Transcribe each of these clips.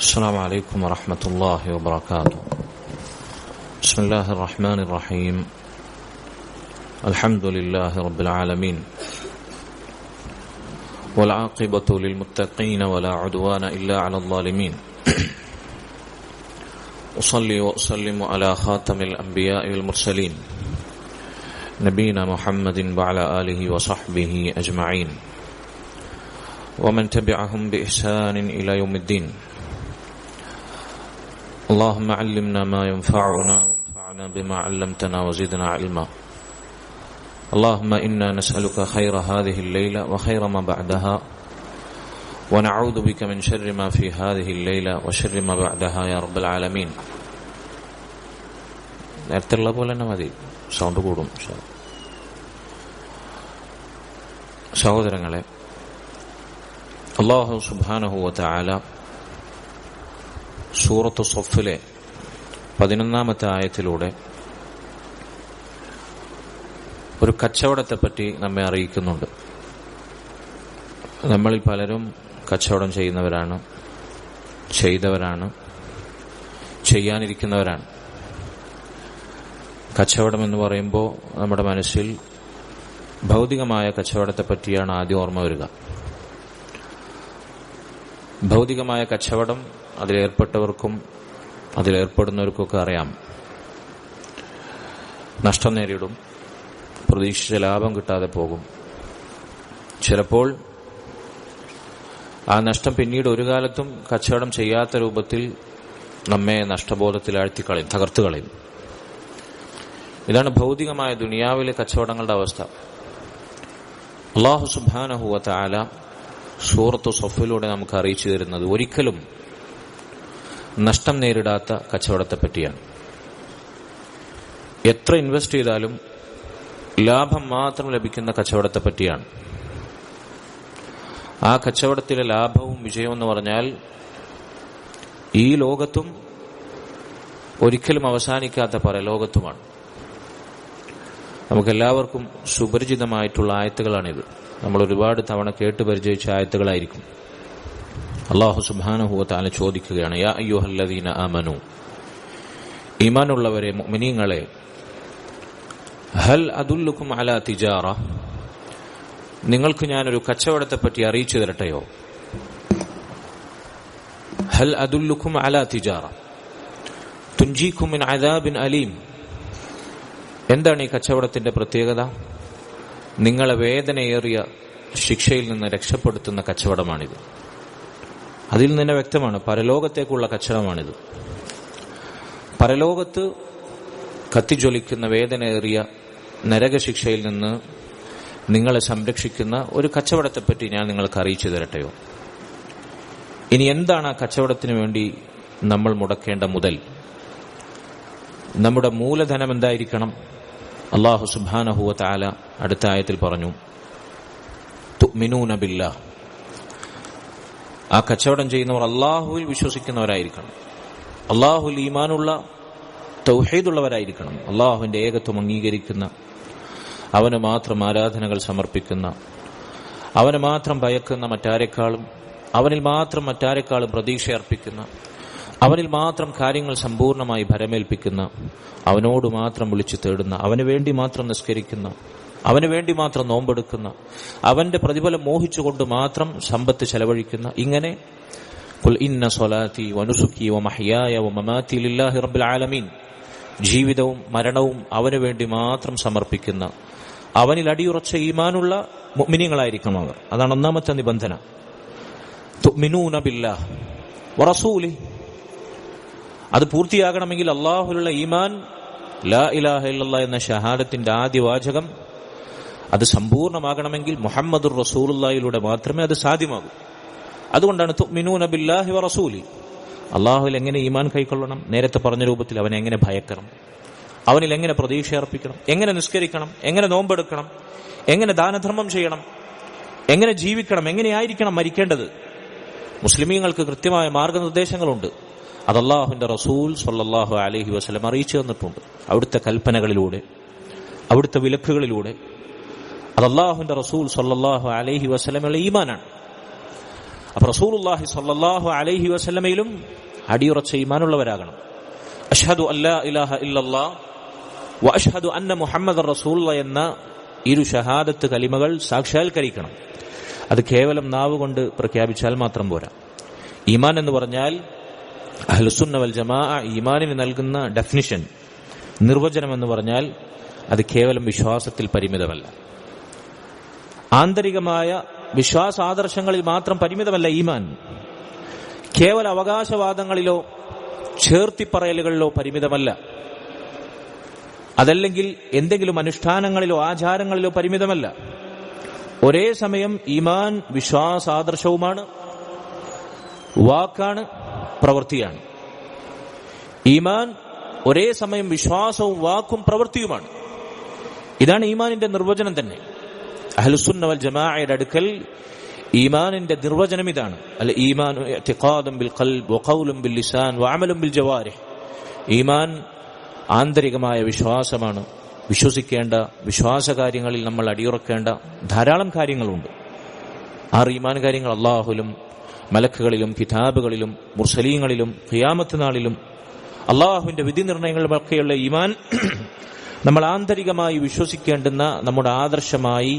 السلام عليكم ورحمة الله وبركاته. بسم الله الرحمن الرحيم. الحمد لله رب العالمين، والعاقبة للمتقين ولا عدوان إلا على الظالمين. أصلي وأسلم على خاتم الأنبياء والمرسلين نبينا محمد وعلى آله وصحبه أجمعين، ومن تبعهم بإحسان إلى يوم الدين. اللهم علمنا ما ينفعنا وانفعنا بما علمتنا وزدنا علما. اللهم إنا نسألك خير هذه الليلة وخير ما بعدها، ونعوذ بك من شر ما في هذه الليلة وشر ما بعدها يا رب العالمين. നേരത്തെ പോലെ തന്നെ മതി, സൗണ്ട് കൂടും. സഹോദരങ്ങളെ, അല്ലാഹു സുബ്ഹാനഹു വ തആല സൂറത്തു സഫിലെ 11-ാമത്തെ ആയത്തിലൂടെ ഒരു കച്ചവടത്തെപ്പറ്റി നമ്മെ അറിയിക്കുന്നുണ്ട്. നമ്മളിൽ പലരും കച്ചവടം ചെയ്യുന്നവരാണ്, ചെയ്തവരാണ്, ചെയ്യാനിരിക്കുന്നവരാണ്. കച്ചവടം എന്ന് പറയുമ്പോൾ നമ്മുടെ മനസ്സിൽ ഭൗതികമായ കച്ചവടത്തെപ്പറ്റിയാണ് ആദ്യം ഓർമ്മ വരിക. ഭൗതികമായ കച്ചവടം അതിലേർപ്പെട്ടവർക്കും അതിലേർപ്പെടുന്നവർക്കൊക്കെ അറിയാം. നഷ്ടം നേരിടും, പ്രതീക്ഷിച്ച ലാഭം കിട്ടാതെ പോകും. ചിലപ്പോൾ ആ നഷ്ടം പിന്നീട് ഒരു കാലത്തും കച്ചവടം ചെയ്യാത്ത രൂപത്തിൽ നമ്മെ നഷ്ടബോധത്തിലാഴ്ത്തിക്കളയും, തകർത്തുകളയും. ഇതാണ് ഭൗതികമായ ദുനിയാവിലെ കച്ചവടങ്ങളുടെ അവസ്ഥ. അല്ലാഹു സുബ്ഹാനഹു വ തആല സൂറത്തു സഫിലൂടെ നമുക്ക് അറിയിച്ചു തരുന്നത് ഒരിക്കലും നഷ്ടം നേരിടാത്ത കച്ചവടത്തെ പറ്റിയാണ്. എത്ര ഇൻവെസ്റ്റ് ചെയ്താലും ലാഭം മാത്രം ലഭിക്കുന്ന കച്ചവടത്തെ പറ്റിയാണ്. ആ കച്ചവടത്തിലെ ലാഭവും വിജയവും എന്ന് പറഞ്ഞാൽ ഈ ലോകത്തും ഒരിക്കലും അവസാനിക്കാത്ത പരലോകത്തുമാണ്. നമുക്കെല്ലാവർക്കും സുപരിചിതമായിട്ടുള്ള ആയത്തുകളാണിത്. നമ്മൾ ഒരുപാട് തവണ കേട്ട് പരിചയിച്ച ആയത്തുകളായിരിക്കും. അല്ലാഹു സുബ്ഹാനഹു വ തആല ചോദിക്കുകയാണ്, യാ അയ്യുഹല്ലദീന ആമനു, ഈമാനുള്ളവരെ, മുഅ്മിനീങ്ങളെ, ഹൽ അദുല്ലുക്കും അലാ തിജാറ, നിങ്ങൾക്ക് ഞാനൊരു കച്ചവടത്തെപ്പറ്റി അറിയിച്ചു തരട്ടെയോ? ഹൽ അദുല്ലുക്കും അലാ തിജാറ തുൻജീക്കും മിൻ അദാബിൻ അലീം. എന്താണ് ഈ കച്ചവടത്തിന്റെ പ്രത്യേകത? നിങ്ങളെ വേദനയേറിയ ശിക്ഷയിൽ നിന്ന് രക്ഷപ്പെടുത്തുന്ന കച്ചവടമാണിത്. അതിൽ നിന്ന് വ്യക്തമാണ്, പരലോകത്തേക്കുള്ള കച്ചവടമാണിത്. പരലോകത്ത് കത്തിജ്വലിക്കുന്ന വേദനയേറിയ നരകശിക്ഷയിൽ നിന്ന് നിങ്ങളെ സംരക്ഷിക്കുന്ന ഒരു കച്ചവടത്തെപ്പറ്റി ഞാൻ നിങ്ങൾക്ക് അറിയിച്ചു തരട്ടെയോ? ഇനി എന്താണ് ആ കച്ചവടത്തിന് വേണ്ടി നമ്മൾ മുടക്കേണ്ട മുതൽ? നമ്മുടെ മൂലധനം എന്തായിരിക്കണം? അല്ലാഹു സുബ്ഹാനഹു വ തആല അടുത്ത ആയത്തിൽ പറഞ്ഞു, തുഅ്മിനൂന ബില്ലാഹ്. ആ കച്ചവടം ചെയ്യുന്നവർ അല്ലാഹുവിൽ വിശ്വസിക്കുന്നവരായിരിക്കണം. അല്ലാഹുവിൽ ഈമാനുള്ള, തൗഹീദുള്ളവരായിരിക്കണം. അല്ലാഹുവിന്റെ ഏകത്വം അംഗീകരിക്കുന്ന, അവന് മാത്രം ആരാധനകൾ സമർപ്പിക്കുന്ന, അവന് മാത്രം ഭയക്കുന്ന, അവനിൽ മാത്രം മറ്റാരെക്കാളും പ്രതീക്ഷ അർപ്പിക്കുന്ന, അവനിൽ മാത്രം കാര്യങ്ങൾ സമ്പൂർണമായി ഭരമേൽപ്പിക്കുന്ന, അവനോട് മാത്രം വിളിച്ചു തേടുന്ന, അവന് വേണ്ടി മാത്രം നിസ്കരിക്കുന്ന, അവന് വേണ്ടി മാത്രം നോമ്പെടുക്കുന്ന, അവന്റെ പ്രതിഫലം മോഹിച്ചുകൊണ്ട് മാത്രം സമ്പത്ത് ചെലവഴിക്കുന്ന, ഇങ്ങനെ ഖുൽ ഇന്ന സ്വലാത്തി വനുസുക്കി വമഹ്യായ വമമാതി ലില്ലാഹി റബ്ബിൽ ആലമീൻ, ജീവിതവും മരണവും അവന് വേണ്ടി മാത്രം സമർപ്പിക്കുന്ന, അവനിൽ അടിയുറച്ച ഈമാനുള്ള മുഅ്മിനീങ്ങളായിരിക്കണം അവർ. അതാണ് ഒന്നാമത്തെ നിബന്ധന. തുഅ്മിനൂന ബില്ലാഹ് വറസൂലിഹി. അത് പൂർത്തിയാകണമെങ്കിൽ അല്ലാഹുവിലുള്ള ഈമാൻ, ലാ ഇലാഹ ഇല്ലല്ലാഹ് എന്ന ഷഹാദത്തിന്റെ ആദ്യ വാചകം, അത് സമ്പൂർണ്ണമാകണമെങ്കിൽ മുഹമ്മദുർ റസൂലുള്ളാഹിയിലൂടെ മാത്രമേ അത് സാധ്യമാകൂ. അതുകൊണ്ടാണ് തുഅ്മിനൂന ബില്ലാഹി വറസൂലിഹി. അല്ലാഹുവിൽ എങ്ങനെ ഈമാൻ കൈക്കൊള്ളണം? നേരത്തെ പറഞ്ഞ രൂപത്തിൽ അവനെ എങ്ങനെ ഭയക്കണം, അവനിൽ എങ്ങനെ പ്രതീക്ഷ അർപ്പിക്കണം, എങ്ങനെ നിസ്കരിക്കണം, എങ്ങനെ നോമ്പെടുക്കണം, എങ്ങനെ ദാനധർമ്മം ചെയ്യണം, എങ്ങനെ ജീവിക്കണം, എങ്ങനെയായിരിക്കണം മരിക്കേണ്ടത്. മുസ്ലിമീങ്ങൾക്ക് കൃത്യമായ മാർഗനിർദ്ദേശങ്ങളുണ്ട്. അത് അല്ലാഹുവിന്റെ റസൂൽ സ്വല്ലല്ലാഹു അലൈഹി വസല്ലം അറിയിച്ചു തന്നിട്ടുണ്ട്. അവിടുത്തെ കൽപ്പനകളിലൂടെ, അവിടുത്തെ വിലക്കുകളിലൂടെ. അത് അല്ലാഹുവിന്റെ റസൂൽ സ്വല്ലല്ലാഹു അലൈഹി വസല്ലമയുടെ ഈമാനാണ്. അപ്പൊ റസൂലുള്ളാഹി സ്വല്ലല്ലാഹു അലൈഹി വസല്ലമയിലും അടിയുറച്ച ഈമാനുള്ളവരാകണം. അഷ്ഹദു അല്ലാ ഇലാഹ ഇല്ലല്ലാഹ് വ അഷ്ഹദു അന്ന മുഹമ്മദർ റസൂലുള്ളാഹ് എന്ന ഇരു ഷഹാദത്ത് കലിമകൾ സാക്ഷാത്കരിക്കണം. അത് കേവലം നാവ് കൊണ്ട് പ്രഖ്യാപിച്ചാൽ മാത്രം പോരാ. ഈമാൻ എന്ന് പറഞ്ഞാൽ അഹ്ലുസുന്ന വൽ ജമാഅ ഈമാനിന് നൽകുന്ന ഡെഫിനിഷൻ, നിർവചനം എന്ന് പറഞ്ഞാൽ അത് കേവലം വിശ്വാസത്തിൽ പരിമിതമല്ല, ആന്തരികമായ വിശ്വാസാദർശങ്ങളിൽ മാത്രം പരിമിതമല്ല ഈമാൻ. കേവല അവകാശവാദങ്ങളിലോ ചേർത്തിപ്പറയലുകളിലോ പരിമിതമല്ല. അതല്ലെങ്കിൽ എന്തെങ്കിലും അനുഷ്ഠാനങ്ങളിലോ ആചാരങ്ങളിലോ പരിമിതമല്ല. ഒരേ സമയം ഈമാൻ വിശ്വാസാദർശവുമാണ്, വാക്കാണ്, പ്രവൃത്തിയാണ്. ഈമാൻ ഒരേ സമയം വിശ്വാസവും വാക്കും പ്രവൃത്തിയുമാണ്. ഇതാണ് ഈമാനിന്റെ നിർവചനം തന്നെ. അഹ്ലുസുന്ന വൽ ജമാഅയുടെ അടുക്കൽ ഈമാനിന്റെ നിർവചനം ഇതാണ്: അൽ ഈമാനു ഇഅ്തിഖാദുൻ ബിൽ ഖൽബ് വഖൗലുൻ ബിൽ ലിസാൻ വഅമലുൻ ബിൽ ജവാരിഹ്. ഈമാൻ ആന്തരികമായ വിശ്വാസമാണ്. വിശ്വസിക്കേണ്ട വിശ്വാസകാര്യങ്ങളിൽ നമ്മൾ അടിയുറക്കേണ്ട ധാരാളം കാര്യങ്ങളുണ്ട്. ഈമാൻ കാര്യങ്ങൾ അല്ലാഹുവിലും മലക്കുകളിലും കിതാബുകളിലും മുർസലീങ്ങളിലും ഖിയാമത്ത് നാളിലും അല്ലാഹുവിന്റെ വിധി നിർണയങ്ങളിലുമൊക്കെയുള്ള ഈമാൻ നമ്മൾ ആന്തരികമായി വിശ്വസിക്കേണ്ടുന്ന, നമ്മുടെ ആദർശമായി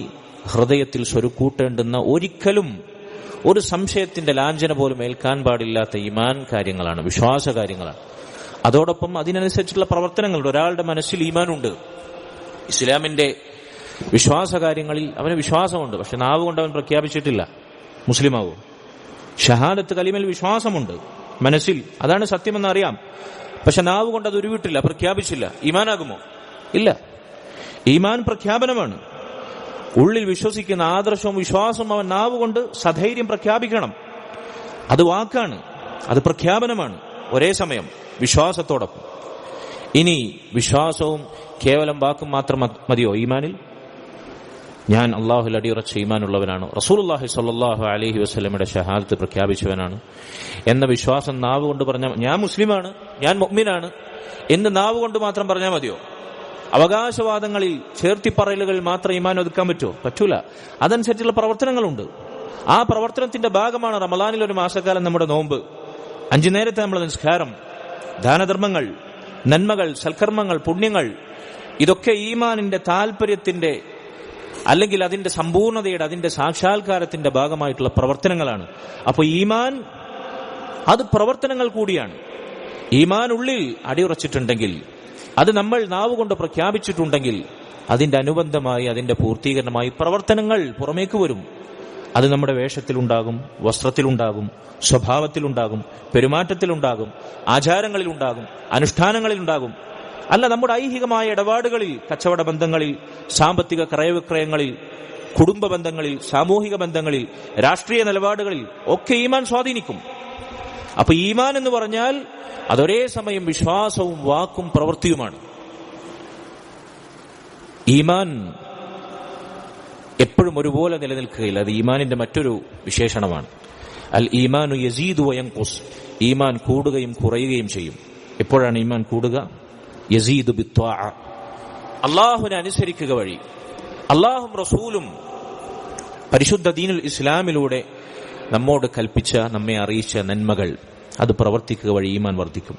ഹൃദയത്തിൽ സ്വരുക്കൂട്ടേണ്ടുന്ന, ഒരിക്കലും ഒരു സംശയത്തിന്റെ ലാഞ്ചന പോലും ഏൽക്കാൻ പാടില്ലാത്ത ഈമാൻ കാര്യങ്ങളാണ്, വിശ്വാസ കാര്യങ്ങളാണ്. അതോടൊപ്പം അതിനനുസരിച്ചുള്ള പ്രവർത്തനങ്ങളുണ്ട്. ഒരാളുടെ മനസ്സിൽ ഈമാനുണ്ട്, ഇസ്ലാമിന്റെ വിശ്വാസകാര്യങ്ങളിൽ അവന് വിശ്വാസമുണ്ട്, പക്ഷെ നാവ് കൊണ്ട് അവൻ പ്രഖ്യാപിച്ചിട്ടില്ല, മുസ്ലിമാവും. ഷഹാദത്ത് കലിമയിൽ വിശ്വാസമുണ്ട് മനസ്സിൽ, അതാണ് സത്യമെന്ന് അറിയാം, പക്ഷെ നാവ് കൊണ്ട് അത് ഉരുവിട്ടില്ല, പ്രഖ്യാപിച്ചില്ല. ഈമാനാകുമോ? ഇല്ല. ഈമാൻ പ്രഖ്യാപനമാണ്. ഉള്ളിൽ വിശ്വസിക്കുന്ന ആദർശവും വിശ്വാസവും അവൻ നാവ് കൊണ്ട് സധൈര്യം പ്രഖ്യാപിക്കണം. അത് വാക്കാണ്, അത് പ്രഖ്യാപനമാണ്, ഒരേ സമയം വിശ്വാസത്തോടൊപ്പം. ഇനി വിശ്വാസവും കേവലം വാക്കും മാത്രം മതിയോ ഈമാനിൽ? ഞാൻ അള്ളാഹുൽ അടിയുറച്ച ഈമാനുള്ളവനാണ്, റസൂലുള്ളാഹി സ്വല്ലല്ലാഹു അലൈഹി വസല്ലമയുടെ ഷഹാദത്ത് പ്രഖ്യാപിച്ചവനാണ് എന്ന വിശ്വാസം നാവ് കൊണ്ട് പറഞ്ഞാൽ, ഞാൻ മുസ്ലിമാണ്, ഞാൻ മുഅ്മിനാണ് എന്ന് നാവ് കൊണ്ട് മാത്രം പറഞ്ഞാൽ മതിയോ? അവകാശവാദങ്ങളിൽ ചേർത്തിപ്പറയലുകൾ മാത്രം ഈമാൻ ഒതുക്കാൻ പറ്റുമോ? പറ്റൂല. അതനുസരിച്ചുള്ള പ്രവർത്തനങ്ങളുണ്ട്. ആ പ്രവർത്തനത്തിന്റെ ഭാഗമാണ് റമളാനിൽ ഒരു മാസക്കാലം നമ്മുടെ നോമ്പ്, 5 നേരത്തെ നമ്മുടെ നിസ്കാരം, ദാനധർമ്മങ്ങൾ, നന്മകൾ, സൽക്കർമ്മങ്ങൾ, പുണ്യങ്ങൾ. ഇതൊക്കെ ഈമാനിന്റെ താല്പര്യത്തിന്റെ അല്ലെങ്കിൽ അതിന്റെ സമ്പൂർണതയുടെ, അതിന്റെ സാക്ഷാത്കാരത്തിന്റെ ഭാഗമായിട്ടുള്ള പ്രവർത്തനങ്ങളാണ്. അപ്പോൾ ഈമാൻ അത് പ്രവർത്തനങ്ങൾ കൂടിയാണ്. ഈമാൻ ഉള്ളിൽ അടിയുറച്ചിട്ടുണ്ടെങ്കിൽ, അത് നമ്മൾ നാവ് കൊണ്ട് പ്രഖ്യാപിച്ചിട്ടുണ്ടെങ്കിൽ, അതിന്റെ അനുബന്ധമായി, അതിന്റെ പൂർത്തീകരണമായി പ്രവർത്തനങ്ങൾ പുറമേക്ക് വരും. അത് നമ്മുടെ വേഷത്തിലുണ്ടാകും, വസ്ത്രത്തിലുണ്ടാകും, സ്വഭാവത്തിലുണ്ടാകും, പെരുമാറ്റത്തിലുണ്ടാകും, ആചാരങ്ങളിലുണ്ടാകും, അനുഷ്ഠാനങ്ങളിലുണ്ടാകും. അല്ല, നമ്മുടെ ഐഹികമായ ഇടപാടുകളിൽ, കച്ചവട ബന്ധങ്ങളിൽ, സാമ്പത്തിക ക്രയവിക്രയങ്ങളിൽ, കുടുംബ ബന്ധങ്ങളിൽ, സാമൂഹിക ബന്ധങ്ങളിൽ, രാഷ്ട്രീയ നിലപാടുകളിൽ ഒക്കെ ഈമാൻ സ്വാധീനിക്കും. അപ്പൊ ഈമാൻ എന്ന് പറഞ്ഞാൽ അതൊരേ സമയം വിശ്വാസവും വാക്കും പ്രവൃത്തിയുമാണ്. ഈമാൻ എപ്പോഴും ഒരുപോലെ നിലനിൽക്കുകയില്ല. അത് ഈമാനിന്റെ മറ്റൊരു വിശേഷണമാണ്. അൽ ഈമാനു യസീദു വയൻഖുസ്. ഈമാൻ കൂടുകയും കുറയുകയും ചെയ്യും. എപ്പോഴാണ് ഈമാൻ കൂടുക? യസീദു ബിത്വാഅ, അല്ലാഹുവിനെ അനുസരിക്കുക വഴി. അല്ലാഹും റസൂലും പരിശുദ്ധ ദീനുൽ ഇസ്ലാമിലൂടെ നമ്മോട് കൽപ്പിച്ച, നമ്മെ അറിയിച്ച നന്മകൾ അത് പ്രവർത്തിക്കുക വഴി ഈമാൻ വർദ്ധിക്കും.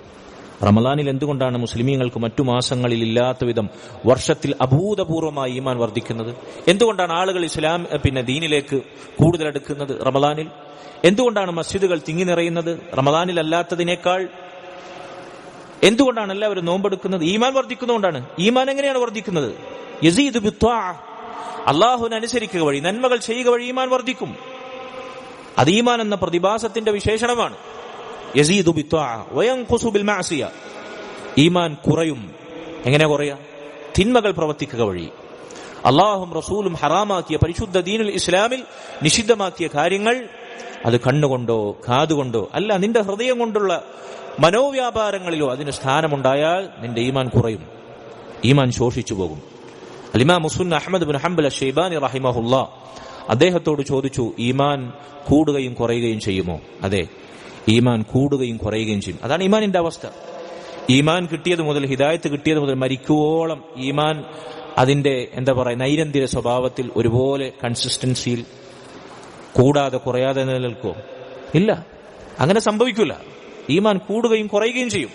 റമളാനിൽ എന്തുകൊണ്ടാണ് മുസ്ലിമീങ്ങൾക്ക് മറ്റു മാസങ്ങളിൽ ഇല്ലാത്ത വിധം വർഷത്തിൽ അഭൂതപൂർവമായി ഈമാൻ വർദ്ധിക്കുന്നത്? എന്തുകൊണ്ടാണ് ആളുകൾ ദീനിലേക്ക് കൂടുതൽ അടുക്കുന്നത് റമളാനിൽ? എന്തുകൊണ്ടാണ് മസ്ജിദുകൾ തിങ്ങി നിറയുന്നത് റമളാനിൽ അല്ലാത്തതിനേക്കാൾ? എന്തുകൊണ്ടാണ് എല്ലാവരും നോമ്പെടുക്കുന്നത്? ഈമാൻ വർദ്ധിക്കുന്നതുകൊണ്ടാണ്. ഈമാൻ എങ്ങനെയാണ് വർദ്ധിക്കുന്നത്? യസീദു ബിത്വാഅ, അല്ലാഹുവിനെ അനുസരിക്കുക വഴി, നന്മകൾ ചെയ്യുക വഴി ഈമാൻ വർദ്ധിക്കും. അത് ഈമാൻ എന്ന പ്രതിഭാസത്തിന്റെ വിശേഷണമാണ്. യസീദു ബിത്വാഅ വയൻഖുസു ബിൽ മഅസിയ. ഈമാൻ കുറയും. എങ്ങനെ കുറയാ? തിന്മകൾ പ്രവർത്തിക്കുക വഴി. അല്ലാഹും റസൂലും ഹറാമാക്കിയ, പരിശുദ്ധ ദീനുൽ ഇസ്ലാമിൽ നിഷിദ്ധമാക്കിയ കാര്യങ്ങൾ അത് കണ്ണുകൊണ്ടോ കാതുകൊണ്ടോ അല്ല, നിന്റെ ഹൃദയം കൊണ്ടുള്ള മനോവ്യാപാരങ്ങളിലോ അതിന് സ്ഥാനമുണ്ടായാൽ നിന്റെ ഈമാൻ കുറയും, ഈമാൻ ശോഷിച്ചു പോകും. ഇമാം മുസ്ലിം അഹ്മദ് ബിൻ ഹംബൽ അശ്ശൈബാനി റഹിമഹുല്ലാ അദ്ദേഹത്തോട് ചോദിച്ചു, ഈമാൻ കൂടുകയും കുറയുകയും ചെയ്യുമോ? അതെ, ഈമാൻ കൂടുകയും കുറയുകയും ചെയ്യും. അതാണ് ഈമാനിന്റെ അവസ്ഥ. ഈമാൻ കിട്ടിയത് മുതൽ, ഹിദായത്ത് കിട്ടിയത് മുതൽ മരിക്കുവോളം ഈമാൻ അതിന്റെ നൈരന്തര്യ സ്വഭാവത്തിൽ ഒരുപോലെ കൺസിസ്റ്റൻസിയിൽ കൂടാതെ കുറയാതെ നിലനിൽക്കുമോ? ഇല്ല, അങ്ങനെ സംഭവിക്കില്ല. ഈമാൻ കൂടുകയും കുറയുകയും ചെയ്യും.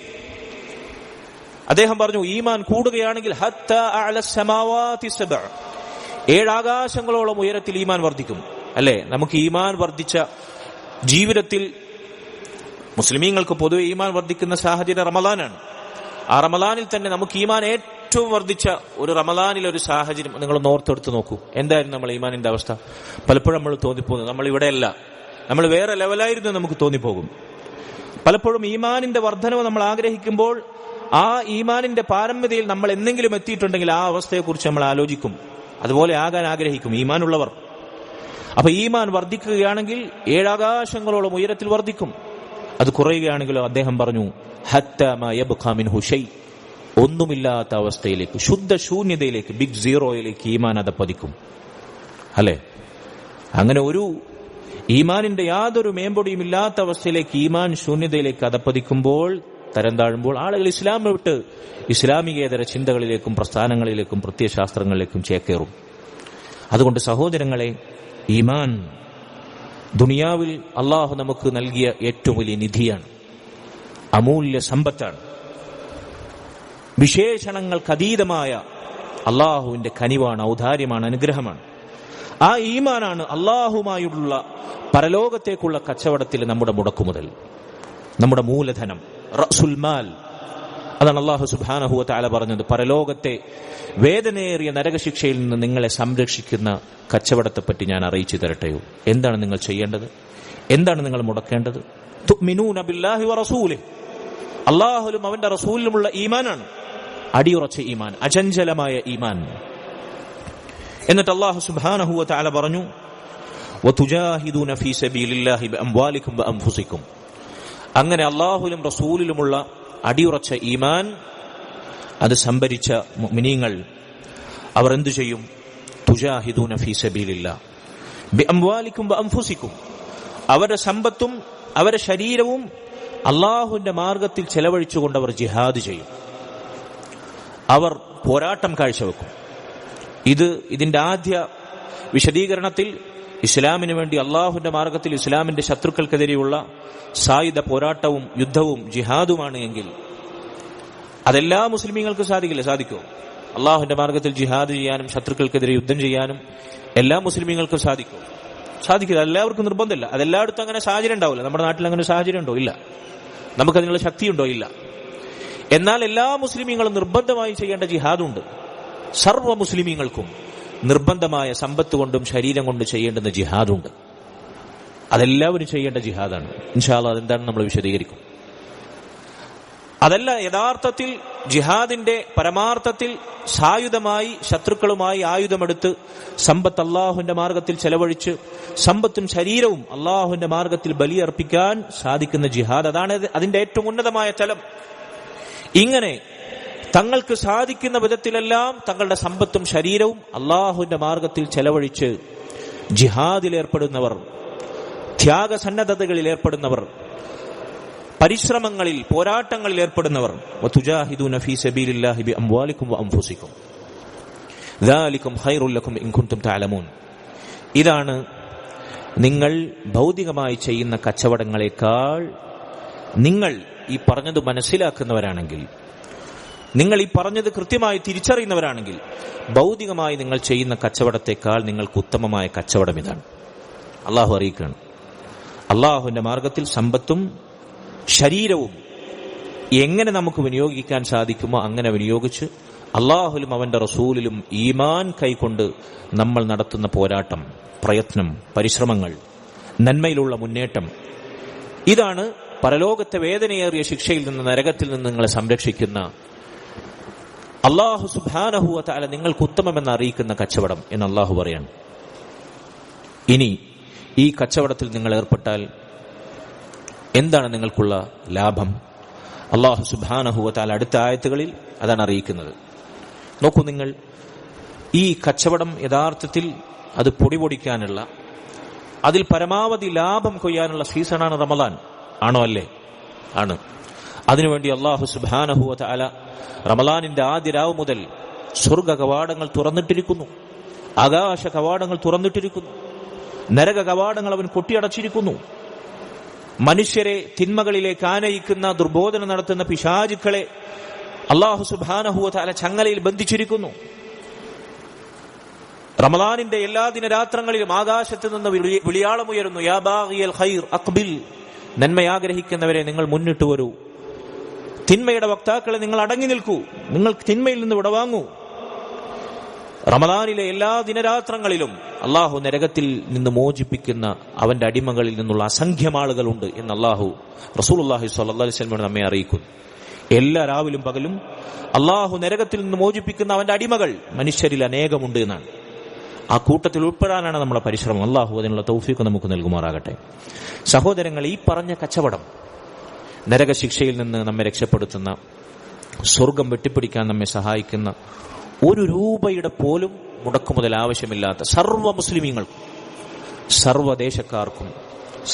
അദ്ദേഹം പറഞ്ഞു, ഈമാൻ കൂടുകയാണെങ്കിൽ ഹത്താ അഅല സമാവാതി സബഅ, 7 ആകാശങ്ങളോളം ഉയരത്തിൽ ഈമാൻ വർദ്ധിക്കും. അല്ലെ, നമുക്ക് ഈമാൻ വർദ്ധിച്ച ജീവിതത്തിൽ മുസ്ലിമീങ്ങൾക്ക് പൊതുവെ ഈമാൻ വർദ്ധിക്കുന്ന സാഹചര്യം റമളാനാണ്. ആ റമളാനിൽ തന്നെ നമുക്ക് ഈമാൻ ഏറ്റവും വർദ്ധിച്ച ഒരു റമളാനിൽ ഒരു സാഹചര്യം നിങ്ങൾ ഓർത്തെടുത്ത് നോക്കൂ. എന്തായിരുന്നു നമ്മൾ ഈമാനിന്റെ അവസ്ഥ? പലപ്പോഴും നമ്മൾ തോന്നിപ്പോകുന്നത് നമ്മൾ ഇവിടെയല്ല, നമ്മൾ വേറെ ലെവലായിരുന്നു നമുക്ക് തോന്നിപ്പോകും. പലപ്പോഴും ഈമാനിന്റെ വർധനവ് നമ്മൾ ആഗ്രഹിക്കുമ്പോൾ ആ ഈമാനിന്റെ പാരമ്യതയിൽ നമ്മൾ എന്തെങ്കിലും എത്തിയിട്ടുണ്ടെങ്കിൽ ആ അവസ്ഥയെക്കുറിച്ച് നമ്മൾ ആലോചിക്കും, അതുപോലെ ആകാൻ ആഗ്രഹിക്കും ഈമാനുള്ളവർ. അപ്പൊ ഈമാൻ വർദ്ധിക്കുകയാണെങ്കിൽ 7 ആകാശങ്ങളോളം ഉയരത്തിൽ വർദ്ധിക്കും. അത് കുറയുകയാണെങ്കിലോ അദ്ദേഹം പറഞ്ഞു ഹത്താ മാ യബ്ഖാ മിൻഹു ഷൈ, ഒന്നുമില്ലാത്ത അവസ്ഥയിലേക്ക്, ശുദ്ധ ശൂന്യതയിലേക്ക്, ബിഗ് സീറോയിലേക്ക് ഈമാൻ അത് പതിക്കും. അല്ലെ, അങ്ങനെ ഒരു ഈമാനിന്റെ യാതൊരു മേമ്പൊടിയും ഇല്ലാത്ത അവസ്ഥയിലേക്ക്, ഈമാൻ ശൂന്യതയിലേക്ക് അതപ്പതിക്കുമ്പോൾ, തരം താഴുമ്പോൾ ആളുകൾ ഇസ്ലാം വിട്ട് ഇസ്ലാമികേതര ചിന്തകളിലേക്കും പ്രസ്ഥാനങ്ങളിലേക്കും പ്രത്യയശാസ്ത്രങ്ങളിലേക്കും ചേക്കേറും. അതുകൊണ്ട് സഹോദരങ്ങളെ, ഈമാൻ ദുനിയാവിൽ അള്ളാഹു നമുക്ക് നൽകിയ ഏറ്റവും വലിയ നിധിയാണ്, അമൂല്യ സമ്പത്താണ്, വിശേഷണങ്ങൾക്കതീതമായ അള്ളാഹുവിന്റെ കനിവാണ്, ഔദാര്യമാണ്, അനുഗ്രഹമാണ്. ആ ഈമാനാണ് അള്ളാഹുമായുള്ള പരലോകത്തേക്കുള്ള കച്ചവടത്തിൽ നമ്മുടെ മുടക്കുമുതൽ, നമ്മുടെ മൂലധനം, റഅ്സുൽ മാൽ. അതാണ് അള്ളാഹു സുബ്ഹാനഹു വ തആല പറഞ്ഞത്, പരലോകത്തെ വേദനയേറിയ നരകശിക്ഷയിൽ നിന്ന് നിങ്ങളെ സംരക്ഷിക്കുന്ന കച്ചവടത്തെപ്പറ്റി ഞാൻ അറിയിച്ചു തരട്ടെയോ? എന്താണ് നിങ്ങൾ ചെയ്യേണ്ടത്? എന്താണ് നിങ്ങൾ മുടക്കേണ്ടത്? തുഅ്മിനൂന ബില്ലാഹി വ റസൂലിഹി, അള്ളാഹുലും അവന്റെ റസൂലിലുമുള്ള ഈമാനാണ്, അടിയുറച്ച ഈമാൻ, അചഞ്ചലമായ ഈമാൻ. എന്നിട്ട് അല്ലാഹു സുബ്ഹാനഹു വ തആല പറഞ്ഞു, വതുജാഹിദൂന ഫീ സബീലില്ലാഹി ബിഅംവാലികും വഅൻഫുസികും. അങ്ങനെ അല്ലാഹുവിലും റസൂലിലുമുള്ള അടിയുറച്ച ഈമാൻ അത് സംഭരിച്ച മുഅ്മിനീങ്ങൾ അവർ എന്തു ചെയ്യും? തുജാഹിദൂന ഫീ സബീലില്ലാഹ് ബിഅംവാലികും വഅൻഫുസികും, അവരുടെ സമ്പത്തും അവരുടെ ശരീരവും അല്ലാഹുവിന്റെ മാർഗത്തിൽ ചെലവഴിച്ചുകൊണ്ട് അവർ ജിഹാദ് ചെയ്യും, അവർ പോരാട്ടം കാഴ്ചവെക്കും. ഇതിന്റെ ആദ്യ വിശദീകരണത്തിൽ ഇസ്ലാമിന് വേണ്ടി അള്ളാഹുവിന്റെ മാർഗത്തിൽ ഇസ്ലാമിന്റെ ശത്രുക്കൾക്കെതിരെയുള്ള സായുധ പോരാട്ടവും യുദ്ധവും ജിഹാദുമാണ് എങ്കിൽ അതെല്ലാ മുസ്ലിമീങ്ങൾക്ക് സാധിക്കുമോ? അള്ളാഹുവിന്റെ മാർഗത്തിൽ ജിഹാദ് ചെയ്യാനും ശത്രുക്കൾക്കെതിരെ യുദ്ധം ചെയ്യാനും എല്ലാ മുസ്ലിമീങ്ങൾക്കും സാധിക്കില്ല. എല്ലാവർക്കും നിർബന്ധമില്ല. അതെല്ലായിടത്തും അങ്ങനെ സാഹചര്യം ഉണ്ടാവില്ല. നമ്മുടെ നാട്ടിൽ അങ്ങനെ സാഹചര്യം ഉണ്ടോ? ഇല്ല. നമുക്കതിനുള്ള ശക്തിയുണ്ടോ? ഇല്ല. എന്നാൽ എല്ലാ മുസ്ലിമീങ്ങളും നിർബന്ധമായി ചെയ്യേണ്ട ജിഹാദുണ്ട്. സർവ്വ മുസ്ലിമീങ്ങൾക്കും നിർബന്ധമായ സമ്പത്ത് കൊണ്ടും ശരീരം കൊണ്ടും ചെയ്യേണ്ടുന്ന ജിഹാദുണ്ട്. അതെല്ലാവരും ചെയ്യേണ്ട ജിഹാദാണ്. ഇൻഷാ അല്ലാഹ് അതെന്താണെന്ന് നമ്മൾ വിശദീകരിക്കും. അതല്ല, യഥാർത്ഥത്തിൽ ജിഹാദിന്റെ പരമാർത്ഥത്തിൽ സായുധമായി ശത്രുക്കളുമായി ആയുധമെടുത്ത് സമ്പത്ത് അള്ളാഹുവിന്റെ മാർഗത്തിൽ ചെലവഴിച്ച് സമ്പത്തും ശരീരവും അള്ളാഹുവിന്റെ മാർഗത്തിൽ ബലിയർപ്പിക്കാൻ സാധിക്കുന്ന ജിഹാദ്, അതാണ് അതിന്റെ ഏറ്റവും ഉന്നതമായ തലം. ഇങ്ങനെ തങ്ങൾക്ക് സാധിക്കുന്ന വിധത്തിലെല്ലാം തങ്ങളുടെ സമ്പത്തും ശരീരവും അള്ളാഹുവിന്റെ മാർഗത്തിൽ ചെലവഴിച്ച് ജിഹാദിലേർപ്പെടുന്നവർ, ത്യാഗസന്നദ്ധതകളിൽ ഏർപ്പെടുന്നവർ, പരിശ്രമങ്ങളിൽ പോരാട്ടങ്ങളിൽ ഏർപ്പെടുന്നവർ, വതുജാഹിദൂന ഫീ സബീലില്ലാഹി ബിഅംവാലികും വഅൻഫുസികും ദാലികും ഖൈറുൽ ലക്കും ഇൻ കുൻതും തഅലമൂൻ. ഇതാണ് നിങ്ങൾ ഭൗതികമായി ചെയ്യുന്ന കച്ചവടങ്ങളെക്കാൾ, നിങ്ങൾ ഈ പറഞ്ഞത് മനസ്സിലാക്കുന്നവരാണെങ്കിൽ, നിങ്ങൾ ഈ പറഞ്ഞത് കൃത്യമായി തിരിച്ചറിയുന്നവരാണെങ്കിൽ, ഭൗതികമായി നിങ്ങൾ ചെയ്യുന്ന കച്ചവടത്തെക്കാൾ നിങ്ങൾക്ക് ഉത്തമമായ കച്ചവടം ഇതാണ്. അള്ളാഹു അറിയിക്കുകയാണ്. അള്ളാഹുവിന്റെ മാർഗത്തിൽ സമ്പത്തും ശരീരവും എങ്ങനെ നമുക്ക് വിനിയോഗിക്കാൻ സാധിക്കുമോ അങ്ങനെ വിനിയോഗിച്ച് അള്ളാഹുലും അവന്റെ റസൂലിലും ഈമാൻ കൈക്കൊണ്ട് നമ്മൾ നടത്തുന്ന പോരാട്ടം, പ്രയത്നം, പരിശ്രമങ്ങൾ, നന്മയിലുള്ള മുന്നേറ്റം, ഇതാണ് പരലോകത്തെ വേദനയേറിയ ശിക്ഷയിൽ നിന്ന്, നരകത്തിൽ നിന്ന് നിങ്ങളെ സംരക്ഷിക്കുന്ന അള്ളാഹു സുബ്ഹാനഹു വ തആല നിങ്ങൾക്ക് ഉത്തമമെന്ന് അറിയിക്കുന്ന കച്ചവടം എന്ന് അള്ളാഹു പറയാണ്. ഇനി ഈ കച്ചവടത്തിൽ നിങ്ങൾ ഏർപ്പെട്ടാൽ എന്താണ് നിങ്ങൾക്കുള്ള ലാഭം? അള്ളാഹു സുബ്ഹാനഹു വ തആല അടുത്ത ആയത്തുകളിൽ അതാണ് അറിയിക്കുന്നത്. നോക്കൂ നിങ്ങൾ, ഈ കച്ചവടം യഥാർത്ഥത്തിൽ അത് പൊടിപൊടിക്കാനുള്ള, അതിൽ പരമാവധി ലാഭം കൊയ്യാനുള്ള സീസണാണ് റമളാൻ. ആണോ? അല്ലേ? ആണ്. അതിനുവേണ്ടി അള്ളാഹു സുബ്ഹാനഹു വ തആല റമളാനിന്റെ ആദ്യ രാവ് മുതൽ സ്വർഗ കവാടങ്ങൾ തുറന്നിട്ടിരിക്കുന്നു, ആകാശ കവാടങ്ങൾ തുറന്നിട്ടിരിക്കുന്നു, നരക കവാടങ്ങൾ അവൻ കൊട്ടിയടച്ചിരിക്കുന്നു. മനുഷ്യരെ തിന്മകളിലേക്ക് ആനയിക്കുന്ന, ദുർബോധനം നടത്തുന്ന പിശാചുക്കളെ അല്ലാഹു സുബ്ഹാനഹു വ തആല ചങ്ങലയിൽ ബന്ധിച്ചിരിക്കുന്നു. റമദാനിന്റെ എല്ലാ ദിനരാത്രങ്ങളിലും ആകാശത്ത് നിന്ന് വിളിയാളമുയരുന്നു, യാ ബാഗിയൽ ഖൈർ അഖ്ബിൽ, നന്മയാഗ്രഹിക്കുന്നവരെ നിങ്ങൾ മുന്നിട്ട് വരൂ, തിന്മയുടെ വക്താക്കളെ നിങ്ങൾ അടങ്ങി നിൽക്കൂ, നിങ്ങൾ തിന്മയിൽ നിന്ന് വിടവാങ്ങൂ. റമദാനിലെ എല്ലാ ദിനരാത്രങ്ങളിലും അള്ളാഹു നരകത്തിൽ നിന്ന് മോചിപ്പിക്കുന്ന അവന്റെ അടിമകളിൽ നിന്നുള്ള അസംഖ്യം ആളുകളുണ്ട് എന്ന് റസൂലുള്ളാഹി സ്വല്ലല്ലാഹു അലൈഹി വസല്ലം നമ്മെ അറിയിക്കുന്നു. എല്ലാ രാവിലും പകലും അള്ളാഹു നരകത്തിൽ നിന്ന് മോചിപ്പിക്കുന്ന അവന്റെ അടിമകൾ മനുഷ്യരിൽ അനേകമുണ്ട് എന്നാണ്. ആ കൂട്ടത്തിൽ ഉൾപ്പെടാനാണ് നമ്മുടെ പരിശ്രമം. അള്ളാഹു അതിനുള്ള തൗഫീഖ് നമുക്ക് നൽകുമാറാകട്ടെ. സഹോദരങ്ങൾ, ഈ പറഞ്ഞ കച്ചവടം നരകശിക്ഷയിൽ നിന്ന് നമ്മെ രക്ഷപ്പെടുത്തുന്ന, സ്വർഗം വെട്ടിപ്പിടിക്കാൻ നമ്മെ സഹായിക്കുന്ന, 1 രൂപയുടെ പോലും മുടക്കുമുതൽ ആവശ്യമില്ലാത്ത സർവ്വ മുസ്ലിമീങ്ങൾക്കും, സർവ്വദേശക്കാർക്കും,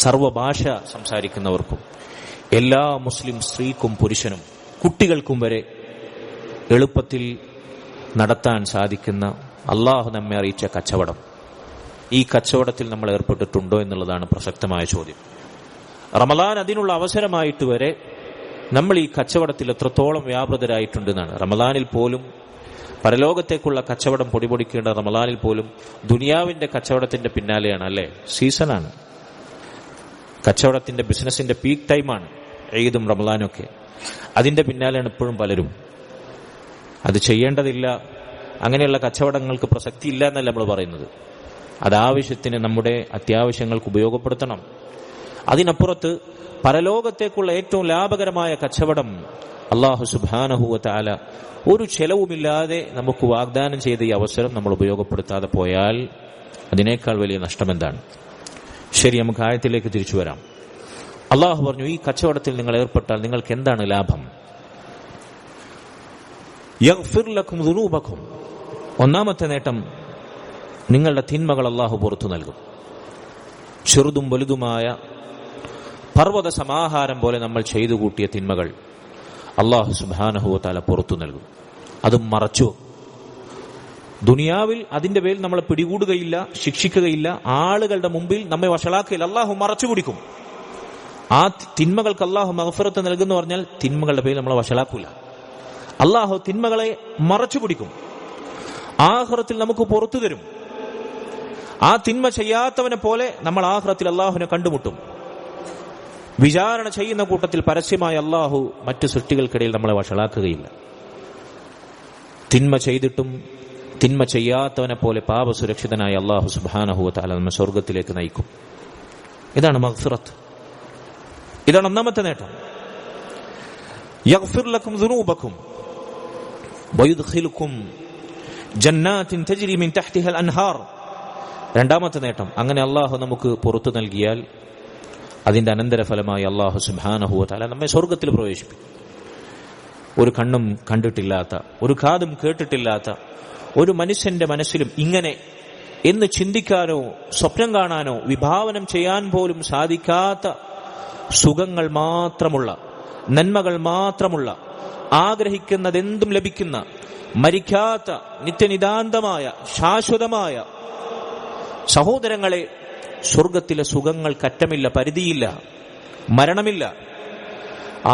സർവ്വഭാഷ സംസാരിക്കുന്നവർക്കും, എല്ലാ മുസ്ലിം സ്ത്രീക്കും പുരുഷനും കുട്ടികൾക്കും വരെ എളുപ്പത്തിൽ നടത്താൻ സാധിക്കുന്ന അള്ളാഹു നമ്മെ അറിയിച്ച കച്ചവടം, ഈ കച്ചവടത്തിൽ നമ്മൾ ഏർപ്പെട്ടിട്ടുണ്ടോ എന്നുള്ളതാണ് പ്രസക്തമായ ചോദ്യം. റമദാൻ അതിനുള്ള അവസരമായിട്ട് വരെ നമ്മൾ ഈ കച്ചവടത്തിൽ എത്രത്തോളം വ്യാപൃതരായിട്ടുണ്ടെന്നാണ്. റമദാനിൽ പോലും പരലോകത്തേക്കുള്ള കച്ചവടം പൊടിപൊടിക്കേണ്ട റമദാനിൽ പോലും ദുനിയാവിന്റെ കച്ചവടത്തിന്റെ പിന്നാലെയാണ്. അല്ലേ? സീസണാണ്, കച്ചവടത്തിന്റെ ബിസിനസിന്റെ പീക്ക് ടൈമാണ് ഈദും റമദാനും ഒക്കെ. അതിന്റെ പിന്നാലെയാണ് ഇപ്പോഴും പലരും. അത് ചെയ്യേണ്ടതില്ല, അങ്ങനെയുള്ള കച്ചവടങ്ങൾക്ക് പ്രസക്തി ഇല്ല എന്നല്ല നമ്മൾ പറയുന്നത്. അത് ആവശ്യത്തിന്, നമ്മുടെ അത്യാവശ്യങ്ങൾക്ക് ഉപയോഗപ്പെടുത്തണം. അതിനപ്പുറത്ത് പരലോകത്തേക്കുള്ള ഏറ്റവും ലാഭകരമായ കച്ചവടം അല്ലാഹു സുബ്ഹാനഹു വ തആല ഒരു ചെലവുമില്ലാതെ നമുക്ക് വാഗ്ദാനം ചെയ്ത ഈ അവസരം നമ്മൾ ഉപയോഗപ്പെടുത്താതെ പോയാൽ അതിനേക്കാൾ വലിയ നഷ്ടമെന്താണ്? ശരി, നമുക്ക് ആയത്തിലേക്ക് തിരിച്ചു വരാം. അള്ളാഹു പറഞ്ഞു, ഈ കച്ചവടത്തിൽ നിങ്ങൾ ഏർപ്പെട്ടാൽ നിങ്ങൾക്ക് എന്താണ് ലാഭം? യഗ്ഫിർ ലക്കും ദുനൂബക്കും, ഒന്നാമത്തെ നേട്ടം, നിങ്ങളുടെ തിന്മകൾ അള്ളാഹു പുറത്തു നൽകും. ചെറുതും വലുതുമായ പർവ്വത സമാഹാരം പോലെ നമ്മൾ ചെയ്തു കൂട്ടിയ തിന്മകൾ അല്ലാഹു സുബ്ഹാനഹു വ തആല പുറത്തു നൽകും. അത് മറച്ചു. ദുനിയാവിൽ അതിന്റെ പേരിൽ നമ്മളെ പിടികൂടുകയില്ല, ശിക്ഷിക്കുകയില്ല, ആളുകളുടെ മുമ്പിൽ നമ്മെ വഷളാക്കുകയില്ല. അള്ളാഹു മറച്ചു പിടിക്കും. ആ തിന്മകൾക്ക് അള്ളാഹു മഗ്ഫിറത്ത് നൽകുന്ന പറഞ്ഞാൽ തിന്മകളുടെ പേരിൽ നമ്മളെ വഷളാക്കൂല. അള്ളാഹു തിന്മകളെ മറച്ചു പിടിക്കും. ആഖിറത്തിൽ നമുക്ക് പുറത്തു തരും. ആ തിന്മ ചെയ്യാത്തവനെ പോലെ നമ്മൾ ആഖിറത്തിൽ അള്ളാഹുവിനെ കണ്ടുമുട്ടും. വിചാരണ ചെയ്യുന്ന കൂട്ടത്തിൽ പരസ്യമായ അള്ളാഹു മറ്റു സൃഷ്ടികൾക്കിടയിൽ നമ്മളെ വഷളാക്കുകയില്ല. തിന്മ ചെയ്തിട്ടും തിന്മ ചെയ്യാത്തവനെ പോലെ പാപസുരക്ഷിതനായ അള്ളാഹു സുബ്ഹാനഹു വ തആല നമ്മെ സ്വർഗത്തിലേക്ക് നയിക്കും. ഇതാണ് മഗ്ഫിറത്ത്. ഇതാണ് ഒന്നാമത്തെ നേട്ടം. യഗ്ഫിർ ലക്കും ദുനൂബക്കും വയുദ്ഖിലുക്കും ജന്നാത്തിൻ തജ്രി മിൻ തഹ്തിഹൽ അൻഹാർ. രണ്ടാമത്തെ നേട്ടം, അങ്ങനെ അള്ളാഹു നമുക്ക് പുറത്തു നൽകിയാൽ അതിന്റെ അനന്തരഫലമായി അള്ളാഹു സുബ്ഹാനഹു വ തആല നമ്മെ സ്വർഗത്തിൽ പ്രവേശിപ്പിക്കും. ഒരു കണ്ണും കണ്ടിട്ടില്ലാത്ത, ഒരു കാതും കേട്ടിട്ടില്ലാത്ത, ഒരു മനുഷ്യന്റെ മനസ്സിലും ഇങ്ങനെ എന്ന് ചിന്തിക്കാനോ സ്വപ്നം കാണാനോ വിഭാവനം ചെയ്യാൻ പോലും സാധിക്കാത്ത സുഖങ്ങൾ മാത്രമുള്ള, നന്മകൾ മാത്രമുള്ള, ആഗ്രഹിക്കുന്നതെന്തും ലഭിക്കുന്ന, മരിക്കാത്ത, നിത്യനിതാന്തമായ, ശാശ്വതമായ, സഹോദരങ്ങളെ, സ്വർഗത്തിലെ സുഖങ്ങൾക്കറ്റമില്ല, പരിധിയില്ല, മരണമില്ല.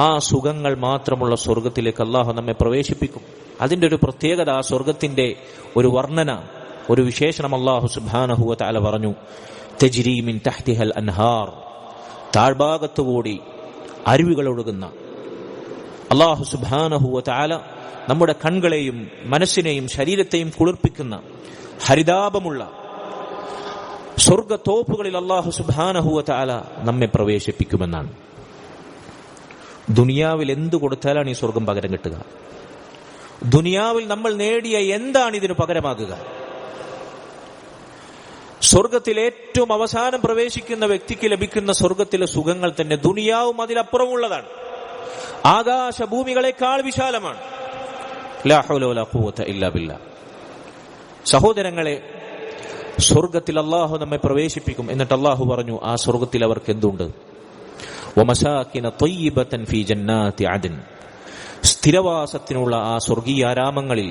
ആ സുഖങ്ങൾ മാത്രമുള്ള സ്വർഗത്തിലേക്ക് അള്ളാഹു നമ്മെ പ്രവേശിപ്പിക്കും. അതിന്റെ ഒരു പ്രത്യേകത, ആ സ്വർഗത്തിന്റെ ഒരു വർണ്ണന, ഒരു വിശേഷണം അള്ളാഹു സുബ്ഹാനഹു വ തആല പറഞ്ഞു, തജ്രി മിൻ തഹ്തിഹൽ അൻഹാർ, താഴ്ഭാഗത്തുകൂടി അരുവികൾ ഒഴുകുന്ന. അള്ളാഹു സുബ്ഹാനഹു വ തആല നമ്മുടെ കണ്ണുകളെയും മനസ്സിനെയും ശരീരത്തെയും കുളിർപ്പിക്കുന്ന ഹരിതാപമുള്ള സ്വർഗത്തോപ്പുകളിൽ അള്ളാഹു സുബ്ഹാനഹു വ തആല നമ്മെ പ്രവേശിപ്പിക്കുമെന്നാണ്. ദുനിയാവിൽ എന്തു കൊടുത്താലാണ് ഈ സ്വർഗം പകരം കിട്ടുക? ദുനിയാവിൽ നമ്മൾ നേടിയ എന്താണ് ഇതിന് പകരമാകുക? സ്വർഗത്തിൽ ഏറ്റവും അവസാനം പ്രവേശിക്കുന്ന വ്യക്തിക്ക് ലഭിക്കുന്ന സ്വർഗത്തിലെ സുഖങ്ങൾ തന്നെ ദുനിയാവും അതിലപ്പുറമുള്ളതാണ്. ആകാശഭൂമികളെക്കാൾ വിശാലമാണ്. ലാ ഹൗല വലാ ഖുവത ഇല്ലാ ബില്ലാഹ്. സഹോദരങ്ങളെ, സ്വർഗത്തിൽ അള്ളാഹു നമ്മെ പ്രവേശിപ്പിക്കും. എന്നിട്ട് അള്ളാഹു പറഞ്ഞു, ആ സ്വർഗത്തിൽ അവർക്ക് എന്തുണ്ട്? വമസാകിന ത്വയ്യിബതൻ ഫീ ജന്നാതി അദ്ൻ, സ്ഥിരവാസത്തിനുള്ള ആ സ്വർഗീയാരാമങ്ങളിൽ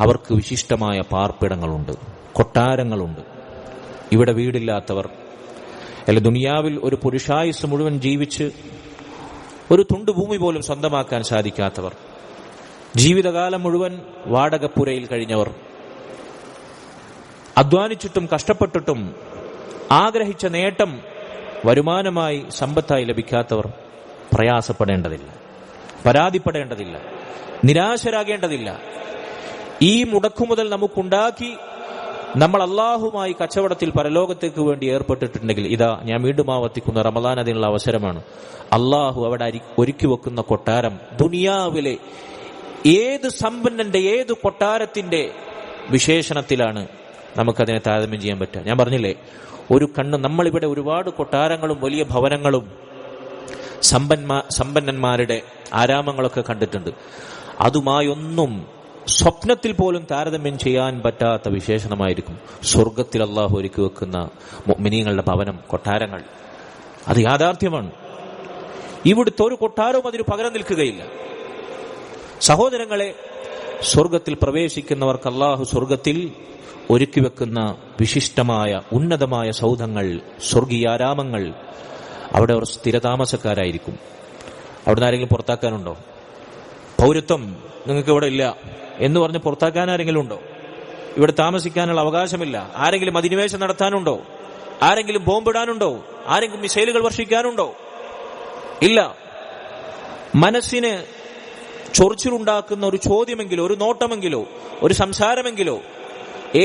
അവർക്ക് വിശിഷ്ടമായ പാർപ്പിടങ്ങളുണ്ട്, കൊട്ടാരങ്ങളുണ്ട്. ഇവിടെ വീടില്ലാത്തവർ, അല്ല, ദുനിയാവിൽ ഒരു പുരുഷായുസ് മുഴുവൻ ജീവിച്ച് ഒരു തുണ്ട് ഭൂമി പോലും സ്വന്തമാക്കാൻ സാധിക്കാത്തവർ, ജീവിതകാലം മുഴുവൻ വാടകപ്പുരയിൽ കഴിഞ്ഞവർ, അധ്വാനിച്ചിട്ടും കഷ്ടപ്പെട്ടിട്ടും ആഗ്രഹിച്ച നേട്ടം വരുമാനമായി സമ്പത്തായി ലഭിക്കാത്തവർ പ്രയാസപ്പെടേണ്ടതില്ല, പരാതിപ്പെടേണ്ടതില്ല, നിരാശരാകേണ്ടതില്ല. ഈ മുടക്കുമുതൽ നമുക്കുണ്ടാക്കി നമ്മൾ അള്ളാഹുമായി കച്ചവടത്തിൽ പരലോകത്തേക്ക് വേണ്ടി ഏർപ്പെട്ടിട്ടുണ്ടെങ്കിൽ, ഇതാ ഞാൻ വീണ്ടും ആവർത്തിക്കുന്ന റമദാൻ അതിനുള്ള അവസരമാണ്. അള്ളാഹു അവിടെ ഒരുക്കി വെക്കുന്ന കൊട്ടാരം ദുനിയാവിലെ ഏത് സമ്പന്നന്റെ ഏത് കൊട്ടാരത്തിന്റെ വിശേഷണത്തിലാണ് നമുക്കതിനെ താരതമ്യം ചെയ്യാൻ പറ്റുക? ഞാൻ പറഞ്ഞില്ലേ, ഒരു കണ്ണ് നമ്മളിവിടെ ഒരുപാട് കൊട്ടാരങ്ങളും വലിയ ഭവനങ്ങളും സമ്പന്നന്മാരുടെ ആരാമങ്ങളൊക്കെ കണ്ടിട്ടുണ്ട്. അതുമായൊന്നും സ്വപ്നത്തിൽ പോലും താരതമ്യം ചെയ്യാൻ പറ്റാത്ത വിശേഷണമായിരിക്കും സ്വർഗത്തിൽ അള്ളാഹു ഒരുക്കി വെക്കുന്ന മുഅ്മിനീങ്ങളുടെ ഭവനം, കൊട്ടാരങ്ങൾ. അത് യാഥാർത്ഥ്യമാണ്. ഇവിടുത്തെ ഒരു കൊട്ടാരവും അതിന് പകരം നിൽക്കുകയില്ല. സഹോദരങ്ങളെ, സ്വർഗത്തിൽ പ്രവേശിക്കുന്നവർക്ക് അള്ളാഹു സ്വർഗത്തിൽ ഒരുക്കി വെക്കുന്ന വിശിഷ്ടമായ ഉന്നതമായ സൗധങ്ങൾ, സ്വർഗീയാരാമങ്ങൾ, അവിടെ അവർ സ്ഥിരതാമസക്കാരായിരിക്കും. അവിടുന്ന് ആരെങ്കിലും പുറത്താക്കാനുണ്ടോ? പൗരത്വം നിങ്ങൾക്ക് ഇവിടെ ഇല്ല എന്ന് പറഞ്ഞ് പുറത്താക്കാൻ ആരെങ്കിലും ഉണ്ടോ? ഇവിടെ താമസിക്കാനുള്ള അവകാശമില്ല. ആരെങ്കിലും അധിനിവേശം നടത്താനുണ്ടോ? ആരെങ്കിലും ബോംബിടാനുണ്ടോ? ആരെങ്കിലും മിസൈലുകൾ വർഷിക്കാനുണ്ടോ? ഇല്ല. മനസ്സിന് ചൊറിച്ചിലുണ്ടാക്കുന്ന ഒരു ചോദ്യമെങ്കിലോ, ഒരു നോട്ടമെങ്കിലോ, ഒരു സംസാരമെങ്കിലോ,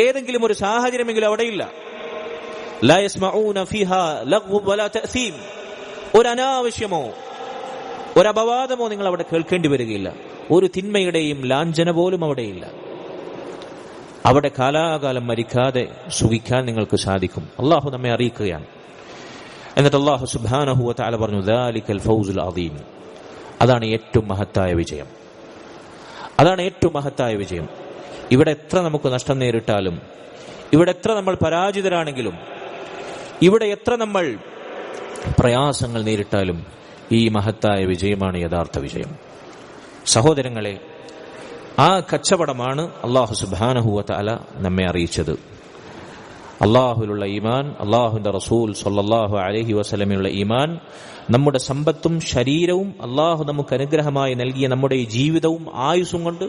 ഏതെങ്കിലും ഒരു സാഹചര്യമെങ്കിലും അവിടെയില്ല. ലാ യസ്മഊന ഫീഹാ ലഗ്വ വലാ തഅസീം. ഒരു അനാവശ്യമോ ഒരു അപവാദമോ നിങ്ങൾ അവിടെ കേൾക്കേണ്ടി വരികയില്ല. ഒരു തിന്മയുടെയും ലാഞ്ചന പോലും അവിടെയില്ല. അവിടെ കാലാകാലം മരിക്കാതെ സുഖിക്കാൻ നിങ്ങൾക്ക് സാധിക്കും. അള്ളാഹു നമ്മെ അറിയിക്കുകയാണ്. എന്നിട്ട് അള്ളാഹു സുബ്ഹാനഹു വ തആല പറഞ്ഞു, ദാലികൽ ഫൗസുൽ അദീം. അതാണ് ഏറ്റവും മഹത്തായ വിജയം. അതാണ് ഏറ്റവും മഹത്തായ വിജയം. ഇവിടെ എത്ര നമുക്ക് നഷ്ടം നേരിട്ടാലും, ഇവിടെ എത്ര നമ്മൾ പരാജിതരാണെങ്കിലും, ഇവിടെ എത്ര നമ്മൾ പ്രയാസങ്ങൾ നേരിട്ടാലും, ഈ മഹത്തായ വിജയമാണ് യഥാർത്ഥ വിജയം. സഹോദരങ്ങളെ, ആ കച്ചവടമാണ് അല്ലാഹു സുബ്ഹാനഹു വ തആല നമ്മെ അറിയിച്ചത്. അല്ലാഹുവിലുള്ള ഈമാൻ, അല്ലാഹുവിന്റെ റസൂൽ സ്വല്ലല്ലാഹു അലൈഹി വസല്ലമയുള്ള ഈമാൻ, നമ്മുടെ സമ്പത്തും ശരീരവും അല്ലാഹു നമുക്ക് അനുഗ്രഹമായി നൽകിയ നമ്മുടെ ഈ ജീവിതവും ആയുസ്സും കൊണ്ട്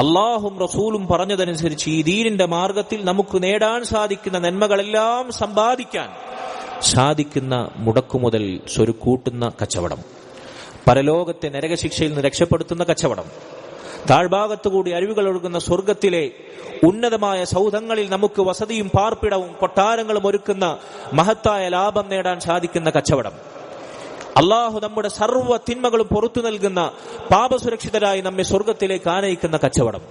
അല്ലാഹും റസൂലും പറഞ്ഞതനുസരിച്ച് ഈ ദീനിന്റെ മാർഗത്തിൽ നമുക്ക് നേടാൻ സാധിക്കുന്ന നന്മകളെല്ലാം സമ്പാദിക്കാൻ സാധിക്കുന്ന മുടക്കുമുതൽ സ്വരുക്കൂട്ടുന്ന കച്ചവടം, പരലോകത്തെ നരകശിക്ഷയിൽ നിന്ന് രക്ഷപ്പെടുത്തുന്ന കച്ചവടം, താഴ്ഭാഗത്തുകൂടി അരുവികൾ ഒഴുകുന്ന സ്വർഗത്തിലെ ഉന്നതമായ സൗധങ്ങളിൽ നമുക്ക് വസതിയും പാർപ്പിടവും കൊട്ടാരങ്ങളും ഒരുക്കുന്ന മഹത്തായ ലാഭം നേടാൻ സാധിക്കുന്ന കച്ചവടം, അള്ളാഹു നമ്മുടെ സർവ്വ തിന്മകളും പുറത്തു നൽകുന്ന പാപസുരക്ഷിതരായി നമ്മെ സ്വർഗത്തിലേക്ക് ആനയിക്കുന്ന കച്ചവടം.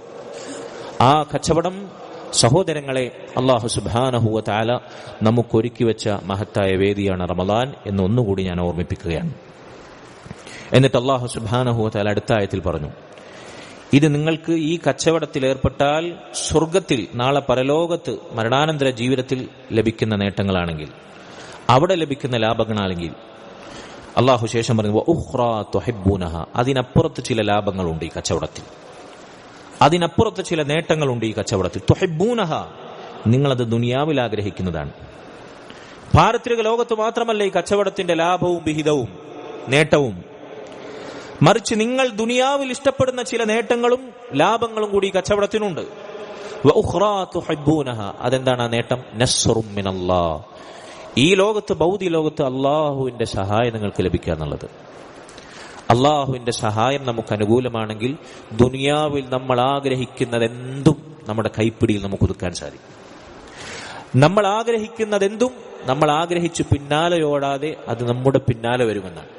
ആ കച്ചവടം സഹോദരങ്ങളെ, അല്ലാഹു സുബ്ഹാനഹു വ തആല നമുക്കൊരുക്കി വെച്ച മഹത്തായ വേദിയാണ് റമദാൻ എന്ന് ഒന്നുകൂടി ഞാൻ ഓർമ്മിപ്പിക്കുകയാണ്. എന്നിട്ട് അല്ലാഹു സുബ്ഹാനഹു വ തആല അടുത്ത ആയത്തിൽ പറഞ്ഞു, ഇത് നിങ്ങൾക്ക് ഈ കച്ചവടത്തിൽ ഏർപ്പെട്ടാൽ സ്വർഗത്തിൽ നാളെ പരലോകത്ത് മരണാനന്തര ജീവിതത്തിൽ ലഭിക്കുന്ന നേട്ടങ്ങളാണെങ്കിൽ, അവിടെ ലഭിക്കുന്ന ലാഭങ്ങളാണെങ്കിൽ, അള്ളാഹു ശേഷം പറഞ്ഞു വഉഖ്റാ തുഹിബ്ബൂനഹ, അതിനപ്പുറത്ത് ചില ലാഭങ്ങളുണ്ട് ഈ കച്ചവടത്തിൽ, അതിനപ്പുറത്ത് ചില നേട്ടങ്ങളുണ്ട് ഈ കച്ചവടത്തിൽ. തുഹിബ്ബൂനഹ, നിങ്ങളത് ദുനിയാവിൽ ആഗ്രഹിക്കുന്നതാണ്. പാരത്രിക ലോകത്ത് മാത്രമല്ല ഈ കച്ചവടത്തിന്റെ ലാഭവും വിഹിതവും നേട്ടവും, മറിച്ച് നിങ്ങൾ ദുനിയാവിൽ ഇഷ്ടപ്പെടുന്ന ചില നേട്ടങ്ങളും ലാഭങ്ങളും കൂടി ഈ കച്ചവടത്തിനുണ്ട്. വഉഖ്റാ തുഹിബ്ബൂനഹ, അതെന്താണ് ആ നേട്ടം? നസ്റും മിനല്ലാഹ്, ഈ ലോകത്ത് ഭൗതിക ലോകത്ത് അള്ളാഹുവിന്റെ സഹായം നിങ്ങൾക്ക് ലഭിക്കുക എന്നുള്ളത്. അള്ളാഹുവിന്റെ സഹായം നമുക്ക് അനുകൂലമാണെങ്കിൽ ദുനിയാവിൽ നമ്മൾ ആഗ്രഹിക്കുന്നതെന്തും നമ്മുടെ കൈപ്പിടിയിൽ നമുക്ക് ഒതുക്കാൻ സാധിക്കും. നമ്മൾ ആഗ്രഹിക്കുന്നതെന്തും നമ്മൾ ആഗ്രഹിച്ച് പിന്നാലെയോടാതെ അത് നമ്മുടെ പിന്നാലെ വരുമെന്നാണ്,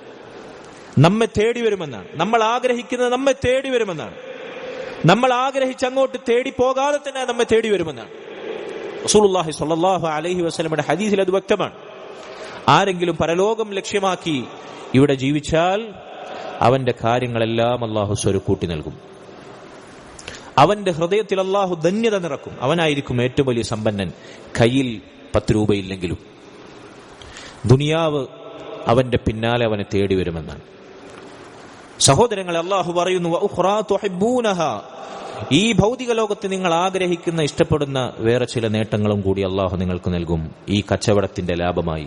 നമ്മെ തേടി വരുമെന്നാണ്. നമ്മൾ ആഗ്രഹിക്കുന്നത് നമ്മെ തേടി വരുമെന്നാണ്. നമ്മൾ ആഗ്രഹിച്ച് അങ്ങോട്ട് തേടി പോകാതെ തന്നെ നമ്മെ തേടി വരുമെന്നാണ്. റസൂലുള്ളാഹി സ്വല്ലല്ലാഹു അലൈഹി വസല്ലമയുടെ ഹദീസിൽ അത് വ്യക്തമാണ്. ആരെങ്കിലും പരലോകം ലക്ഷ്യമാക്കി ഇവിടെ ജീവിച്ചാൽ അവന്റെ കാര്യങ്ങളെല്ലാം അല്ലാഹു സ്വരുക്കൂട്ടി നൽകും. അവന്റെ ഹൃദയത്തിൽ അല്ലാഹു ധന്യത നിറക്കും. അവനായിരിക്കും ഏറ്റവും വലിയ സമ്പന്നൻ, കയ്യിൽ 10 രൂപയില്ലെങ്കിലും. ദുനിയാവ് അവന്റെ പിന്നാലെ അവനെ തേടി വരുമെന്നാണ്. സഹോദരങ്ങളെ, അല്ലാഹു പറയുന്നു വഉഖ്റാ തുഹിബ്ബൂനഹ, ഈ ഭൗതിക ലോകത്ത് നിങ്ങൾ ആഗ്രഹിക്കുന്ന ഇഷ്ടപ്പെടുന്ന വേറെ ചില നേട്ടങ്ങളും കൂടി അള്ളാഹു നിങ്ങൾക്ക് നൽകും. ഈ കച്ചവടത്തിന്റെ ലാഭമായി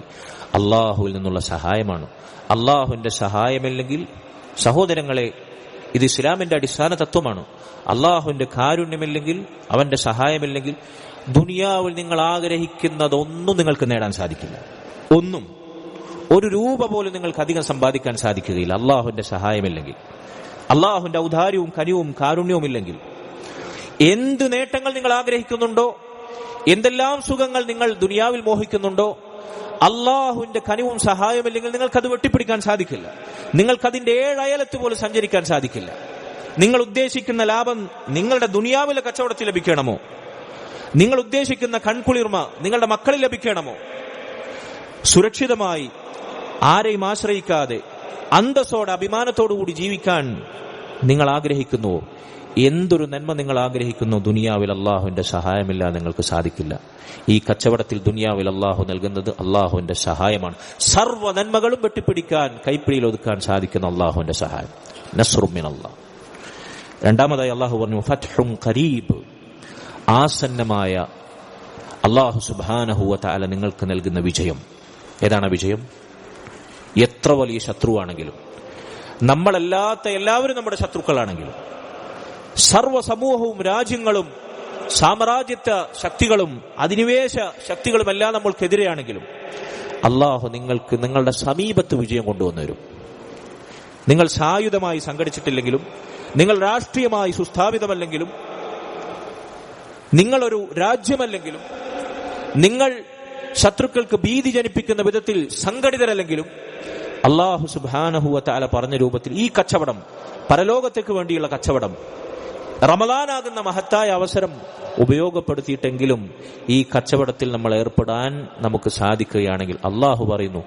അള്ളാഹുവിൽ നിന്നുള്ള സഹായമാണ്. അള്ളാഹുവിന്റെ സഹായമില്ലെങ്കിൽ സഹോദരങ്ങളെ, ഇത് ഇസ്ലാമിന്റെ അടിസ്ഥാന തത്വമാണ്. അള്ളാഹുവിന്റെ കാരുണ്യമില്ലെങ്കിൽ, അവന്റെ സഹായമില്ലെങ്കിൽ ദുനിയാവിൽ നിങ്ങൾ ആഗ്രഹിക്കുന്നതൊന്നും നിങ്ങൾക്ക് നേടാൻ സാധിക്കില്ല. ഒന്നും, ഒരു രൂപ പോലും നിങ്ങൾക്ക് അധികം സമ്പാദിക്കാൻ സാധിക്കുകയില്ല അള്ളാഹുവിന്റെ സഹായമില്ലെങ്കിൽ, അള്ളാഹുവിന്റെ ഔദാര്യവും കനിവും കാരുണ്യവും ഇല്ലെങ്കിൽ. എന്ത് നേട്ടങ്ങൾ നിങ്ങൾ ആഗ്രഹിക്കുന്നുണ്ടോ, എന്തെല്ലാം സുഖങ്ങൾ നിങ്ങൾ ദുനിയാവിൽ മോഹിക്കുന്നുണ്ടോ, അള്ളാഹുവിന്റെ കനിവും സഹായമില്ലെങ്കിൽ നിങ്ങൾക്കത് വെട്ടിപ്പിടിക്കാൻ സാധിക്കില്ല. നിങ്ങൾക്കതിന്റെ 7 അയലത്ത് പോലും സഞ്ചരിക്കാൻ സാധിക്കില്ല. നിങ്ങൾ ഉദ്ദേശിക്കുന്ന ലാഭം നിങ്ങളുടെ ദുനിയാവിലെ കച്ചവടത്തിൽ ലഭിക്കണമോ, നിങ്ങൾ ഉദ്ദേശിക്കുന്ന കൺകുളിർമ നിങ്ങളുടെ മക്കളിൽ ലഭിക്കണമോ, സുരക്ഷിതമായി ആരെയും ആശ്രയിക്കാതെ അന്തസ്സോടെ അഭിമാനത്തോടുകൂടി ജീവിക്കാൻ നിങ്ങൾ ആഗ്രഹിക്കുന്നുവോ, എന്തൊരു നന്മ നിങ്ങൾ ആഗ്രഹിക്കുന്നു, ദുനിയാവിൽ അള്ളാഹുവിന്റെ സഹായമില്ലാതെ നിങ്ങൾക്ക് സാധിക്കില്ല. ഈ കച്ചവടത്തിൽ ദുനിയാവിൽ അള്ളാഹു നൽകുന്നത് അള്ളാഹുവിന്റെ സഹായമാണ്. സർവ്വ നന്മകളും വെട്ടിപ്പിടിക്കാൻ, കൈപ്പിടിയിൽ ഒതുക്കാൻ സാധിക്കുന്ന അള്ളാഹുവിന്റെ സഹായം, നസ്റും മിനല്ലാഹ്. രണ്ടാമതായി അള്ളാഹു പറഞ്ഞു ഫത്ഹുൻ ഖരീബ്, ആസന്നമായ അള്ളാഹു സുബ്ഹാനഹു വ തആല നിങ്ങൾക്ക് നൽകുന്ന വിജയം. ഏതാണ് വിജയം? എത്ര വലിയ ശത്രുവാണെങ്കിലും, നമ്മളല്ലാത്ത എല്ലാവരും നമ്മുടെ ശത്രുക്കളാണെങ്കിലും, സർവ്വ സമൂഹവും രാജ്യങ്ങളും സാമ്രാജ്യത്വ ശക്തികളും അധിനിവേശ ശക്തികളും എല്ലാം നമ്മൾക്കെതിരെയാണെങ്കിലും അള്ളാഹു നിങ്ങൾക്ക് നിങ്ങളുടെ സമീപത്ത് വിജയം കൊണ്ടുവന്നു വരും. നിങ്ങൾ സായുധമായി സംഘടിച്ചിട്ടില്ലെങ്കിലും, നിങ്ങൾ രാഷ്ട്രീയമായി സുസ്ഥാപിതമല്ലെങ്കിലും, നിങ്ങളൊരു രാജ്യമല്ലെങ്കിലും, നിങ്ങൾ ശത്രുക്കൾക്ക് ഭീതി ജനിപ്പിക്കുന്ന വിധത്തിൽ സംഘടിതരല്ലെങ്കിലും, അള്ളാഹു സുബ്ഹാനഹു വ തആല പറഞ്ഞ രൂപത്തിൽ ഈ കച്ചവടം, പരലോകത്തേക്ക് വേണ്ടിയുള്ള കച്ചവടം, റമളാനാകുന്ന മഹത്തായ അവസരം ഉപയോഗപ്പെടുത്തിയിട്ടെങ്കിലും ഈ കച്ചവടത്തിൽ നമ്മൾ ഏർപ്പെടാൻ നമുക്ക് സാധിക്കുകയാണെങ്കിൽ അള്ളാഹു പറയുന്നു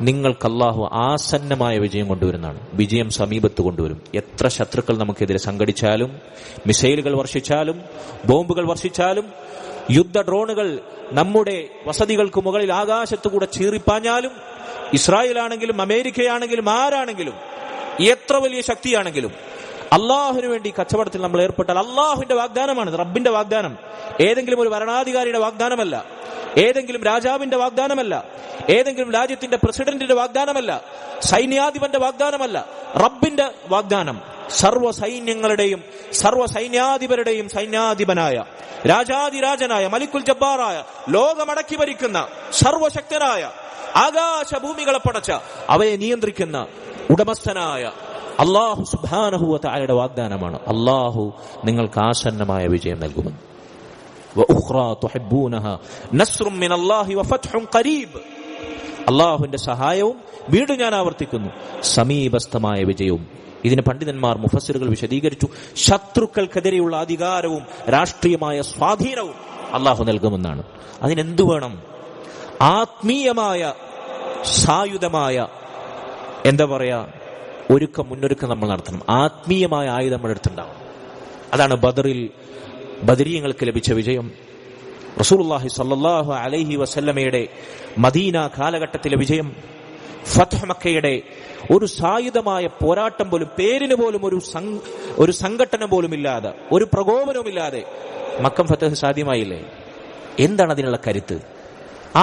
നിങ്ങൾക്ക് അള്ളാഹു ആസന്നമായ വിജയം കൊണ്ടുവരുന്നതാണ്. വിജയം സമീപത്ത് കൊണ്ടുവരും. എത്ര ശത്രുക്കൾ നമുക്കെതിരെ സംഘടിച്ചാലും, മിസൈലുകൾ വർഷിച്ചാലും, ബോംബുകൾ വർഷിച്ചാലും, യുദ്ധ ഡ്രോണുകൾ നമ്മുടെ വസതികൾക്ക് മുകളിൽ ആകാശത്തുകൂടെ ചീറിപ്പാഞ്ഞാലും, ഇസ്രായേലാണെങ്കിലും അമേരിക്കയാണെങ്കിലും ആരാണെങ്കിലും എത്ര വലിയ ശക്തിയാണെങ്കിലും അള്ളാഹുവിന് വേണ്ടി കച്ചവടത്തിൽ നമ്മൾ ഏർപ്പെട്ടാൽ അള്ളാഹുവിന്റെ വാഗ്ദാനമാണ്, റബ്ബിന്റെ വാഗ്ദാനം. ഏതെങ്കിലും ഒരു ഭരണാധികാരിയുടെ വാഗ്ദാനമല്ല, ഏതെങ്കിലും രാജാവിന്റെ വാഗ്ദാനമല്ല, ഏതെങ്കിലും രാജ്യത്തിന്റെ പ്രസിഡന്റിന്റെ വാഗ്ദാനമല്ല, സൈന്യാധിപന്റെ വാഗ്ദാനമല്ല, റബ്ബിന്റെ വാഗ്ദാനം. സർവ്വ സൈന്യങ്ങളുടെയും സർവ്വ സൈന്യാധിപരുടെയും സൈന്യാധിപനായ, രാജാതിരാജനായ, മലിക്കുൽ ജബ്ബാറായ, ലോകമടക്കി ഭരിക്കുന്ന, സർവശക്തനായ, ആകാശഭൂമികളെ പടച്ച, അവയെ നിയന്ത്രിക്കുന്ന ഉടമസ്ഥനായ അള്ളാഹു സുബ്ഹാനഹു വ തആലയുടെ വാഗ്ദാനമാണ്. അള്ളാഹു നിങ്ങൾക്ക് ആസന്നമായ വിജയം നൽകുമെന്ന്. വഉഖ്റാ തുഹിബ്ബൂനഹാ നസ്റും മിനല്ലാഹി വഫത്ഹുൻ ഖരീബ്, അള്ളാഹുവിന്റെ സഹായവും, വീണ്ടും ഞാൻ ആവർത്തിക്കുന്നു, സമീപസ്ഥമായ വിജയവും. ഇതിന് പണ്ഡിതന്മാർ മുഫസ്സിറുകൾ വിശദീകരിച്ചു, ശത്രുക്കൾക്കെതിരെയുള്ള അധികാരവും രാഷ്ട്രീയമായ സ്വാധീനവും അള്ളാഹു നൽകുമെന്നാണ്. അതിനെന്തു വേണം? ആത്മീയമായ സായുധമായ മുന്നൊരുക്കം നമ്മൾ നടത്തണം. ആത്മീയമായ ആയുധം നമ്മുടെ അടുത്തുണ്ടാവണം. അതാണ് ബദരീങ്ങൾക്ക് ലഭിച്ച വിജയം. റസൂലുള്ളാഹി സ്വല്ലല്ലാഹു അലൈഹി വസല്ലമയുടെ മദീന കാലഘട്ടത്തിലെ വിജയം, ഫത്ഹ് മക്കയുടെ ഒരു സായുധമായ പോരാട്ടം പോലും, പേരിന് പോലും ഒരു സംഘടന പോലും ഇല്ലാതെ, ഒരു പ്രകോപനവുമില്ലാതെ മക്കം ഫത്ഹ് സാധ്യമായില്ലേ? എന്താണ് അതിനുള്ള കരുത്ത്?